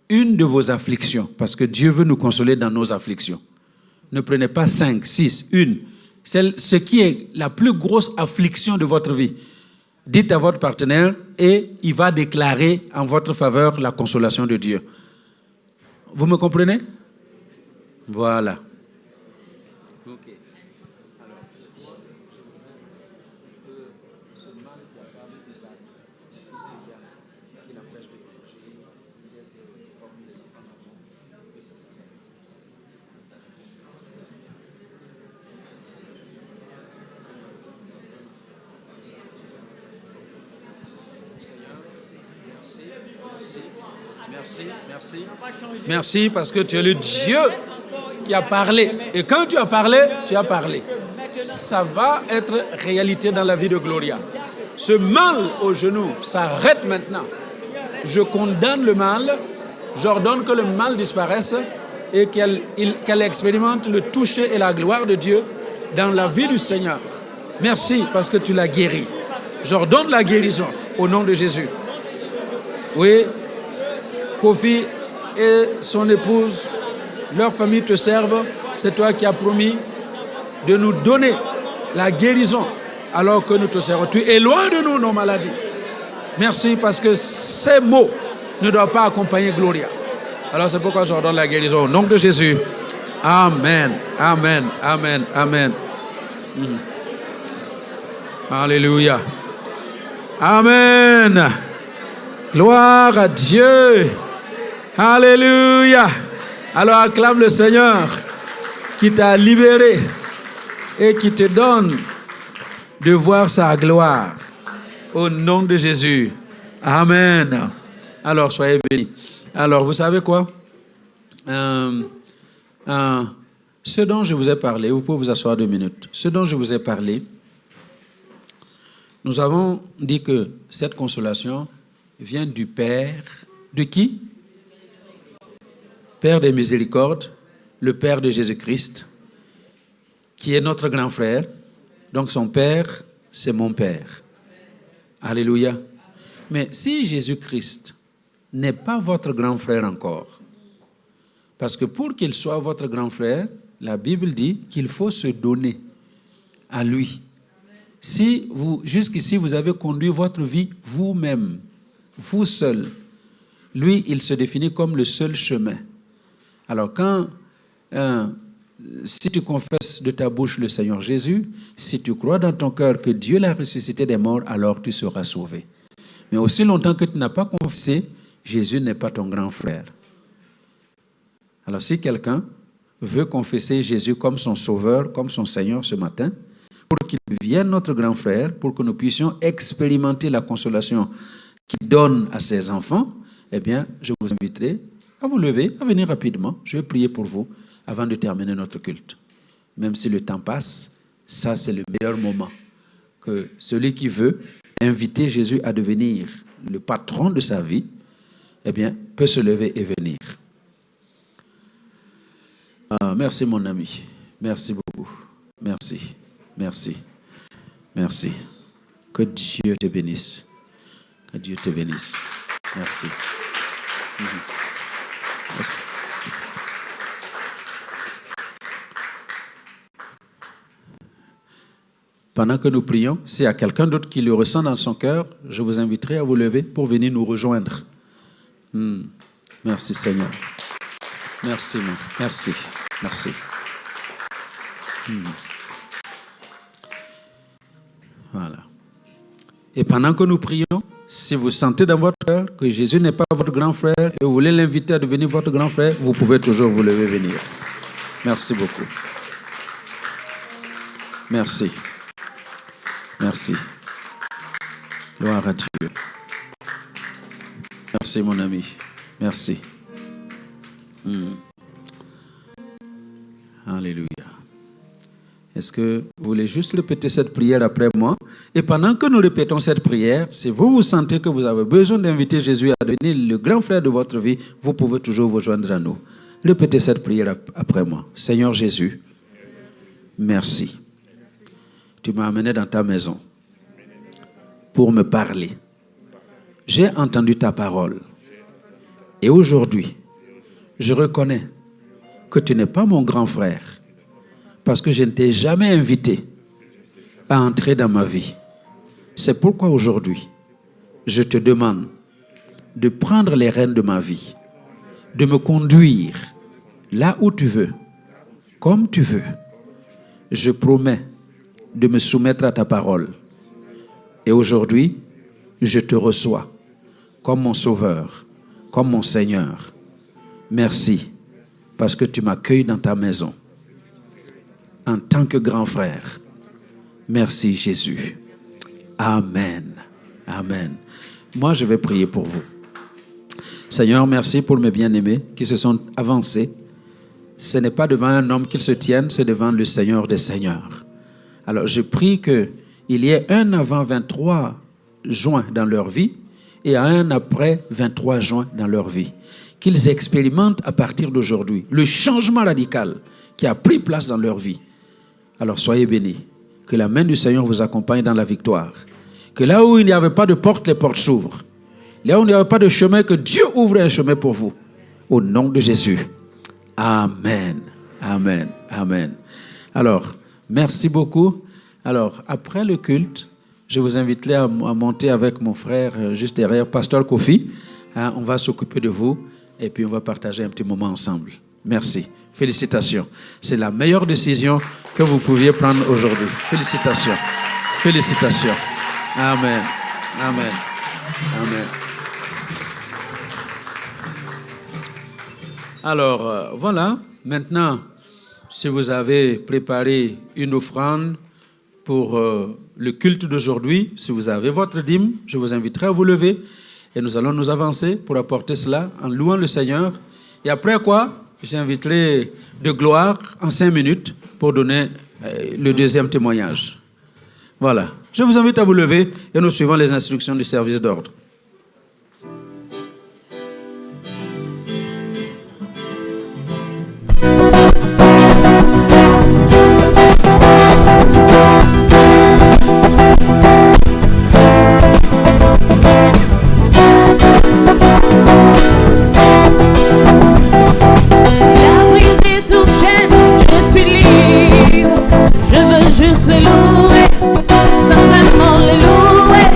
une de vos afflictions, parce que Dieu veut nous consoler dans nos afflictions. Ne prenez pas 5, 6, une. Ce qui est la plus grosse affliction de votre vie. Dites à votre partenaire et il va déclarer en votre faveur la consolation de Dieu. Vous me comprenez? Voilà. Okay. Merci parce que tu es le Dieu qui a parlé. Et quand tu as parlé, tu as parlé. Ça va être réalité dans la vie de Gloria. Ce mal au genou s'arrête maintenant. Je condamne le mal. J'ordonne que le mal disparaisse et qu'elle expérimente le toucher et la gloire de Dieu dans la vie du Seigneur. Merci parce que tu l'as guéri. J'ordonne la guérison au nom de Jésus. Oui, Kofi et son épouse, leur famille te servent. C'est toi qui as promis de nous donner la guérison alors que nous te servons. Tu éloignes de nous nos maladies. Merci parce que ces mots ne doivent pas accompagner Gloria. Alors c'est pourquoi j'ordonne la guérison au nom de Jésus. Amen, amen, amen, amen. Alléluia. Amen. Gloire à Dieu. Alléluia. Alors acclame le Seigneur qui t'a libéré et qui te donne de voir sa gloire. Au nom de Jésus. Amen. Alors soyez bénis. Alors vous savez quoi? Ce dont je vous ai parlé, vous pouvez vous asseoir 2 minutes. Ce dont je vous ai parlé, nous avons dit que cette consolation vient du Père. De qui? Père des miséricordes, le Père de Jésus-Christ, qui est notre grand frère. Donc son Père, c'est mon Père. Alléluia. Mais si Jésus-Christ n'est pas votre grand frère encore, parce que pour qu'il soit votre grand frère, la Bible dit qu'il faut se donner à lui. Si vous, jusqu'ici, vous avez conduit votre vie vous-même, vous seul, lui, il se définit comme le seul chemin. Alors si tu confesses de ta bouche le Seigneur Jésus, si tu crois dans ton cœur que Dieu l'a ressuscité des morts, alors tu seras sauvé. Mais aussi longtemps que tu n'as pas confessé, Jésus n'est pas ton grand frère. Alors si quelqu'un veut confesser Jésus comme son sauveur, comme son Seigneur ce matin, pour qu'il devienne notre grand frère, pour que nous puissions expérimenter la consolation qu'il donne à ses enfants, eh bien, je vous inviterai à vous lever, à venir rapidement. Je vais prier pour vous avant de terminer notre culte. Même si le temps passe, ça c'est le meilleur moment. Que celui qui veut inviter Jésus à devenir le patron de sa vie, eh bien, peut se lever et venir. Merci mon ami. Merci beaucoup. Merci. Merci. Merci. Que Dieu te bénisse. Que Dieu te bénisse. Merci. Merci. Pendant que nous prions, s'il y a quelqu'un d'autre qui le ressent dans son cœur, je vous inviterai à vous lever pour venir nous rejoindre. Merci Seigneur. Merci, mon. Merci. Merci. Voilà. Et pendant que nous prions, Si vous sentez dans votre cœur que Jésus n'est pas votre grand frère et vous voulez l'inviter à devenir votre grand frère, vous pouvez toujours vous lever venir. Merci beaucoup. Merci. Merci. Gloire à Dieu. Merci mon ami. Merci. Alléluia. Est-ce que vous voulez juste répéter cette prière après moi? Et pendant que nous répétons cette prière, si vous sentez que vous avez besoin d'inviter Jésus à devenir le grand frère de votre vie, vous pouvez toujours vous joindre à nous. Répétez cette prière après moi. Seigneur Jésus, merci. Tu m'as amené dans ta maison pour me parler. J'ai entendu ta parole. Et aujourd'hui, je reconnais que tu n'es pas mon grand frère parce que je ne t'ai jamais invité à entrer dans ma vie. C'est pourquoi aujourd'hui, je te demande de prendre les rênes de ma vie, de me conduire là où tu veux, comme tu veux. Je promets de me soumettre à ta parole. Et aujourd'hui, je te reçois comme mon sauveur, comme mon Seigneur. Merci parce que tu m'accueilles dans ta maison en tant que grand frère. Merci Jésus. Amen. Amen. Moi, je vais prier pour vous. Seigneur, merci pour mes bien-aimés qui se sont avancés. Ce n'est pas devant un homme qu'ils se tiennent, c'est devant le Seigneur des Seigneurs. Alors, je prie qu'il y ait un avant 23 juin dans leur vie et un après 23 juin dans leur vie. Qu'ils expérimentent à partir d'aujourd'hui le changement radical qui a pris place dans leur vie. Alors, soyez bénis. Que la main du Seigneur vous accompagne dans la victoire. Que là où il n'y avait pas de porte, les portes s'ouvrent. Là où il n'y avait pas de chemin, que Dieu ouvre un chemin pour vous. Au nom de Jésus. Amen. Amen. Amen. Alors, merci beaucoup. Alors, après le culte, je vous inviterai à monter avec mon frère juste derrière, Pasteur Kofi. On va s'occuper de vous et puis on va partager un petit moment ensemble. Merci. Félicitations. C'est la meilleure décision que vous pouviez prendre aujourd'hui. Félicitations. Félicitations. Amen. Amen. Amen. Alors, voilà. Maintenant, si vous avez préparé une offrande pour le culte d'aujourd'hui, si vous avez votre dîme, je vous inviterai à vous lever et nous allons nous avancer pour apporter cela en louant le Seigneur. Et après quoi, j'inviterai de gloire en 5 minutes pour donner le deuxième témoignage. Voilà. Je vous invite à vous lever et nous suivons les instructions du service d'ordre. Juste les louer, simplement les louer.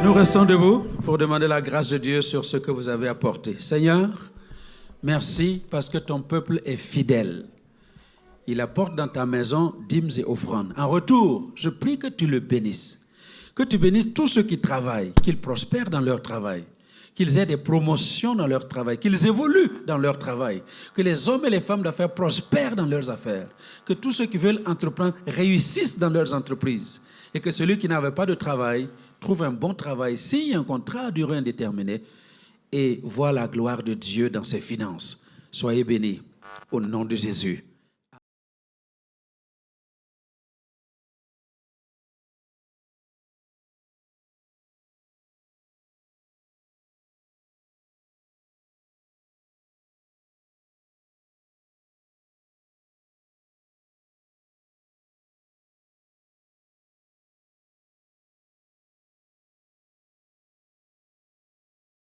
Nous restons debout pour demander la grâce de Dieu sur ce que vous avez apporté. Seigneur, merci parce que ton peuple est fidèle. Il apporte dans ta maison dîmes et offrandes. En retour, je prie que tu le bénisses. Que tu bénisses tous ceux qui travaillent, qu'ils prospèrent dans leur travail, qu'ils aient des promotions dans leur travail, qu'ils évoluent dans leur travail, que les hommes et les femmes d'affaires prospèrent dans leurs affaires, que tous ceux qui veulent entreprendre réussissent dans leurs entreprises et que celui qui n'avait pas de travail trouve un bon travail, signe un contrat à durée indéterminée et voit la gloire de Dieu dans ses finances. Soyez bénis au nom de Jésus.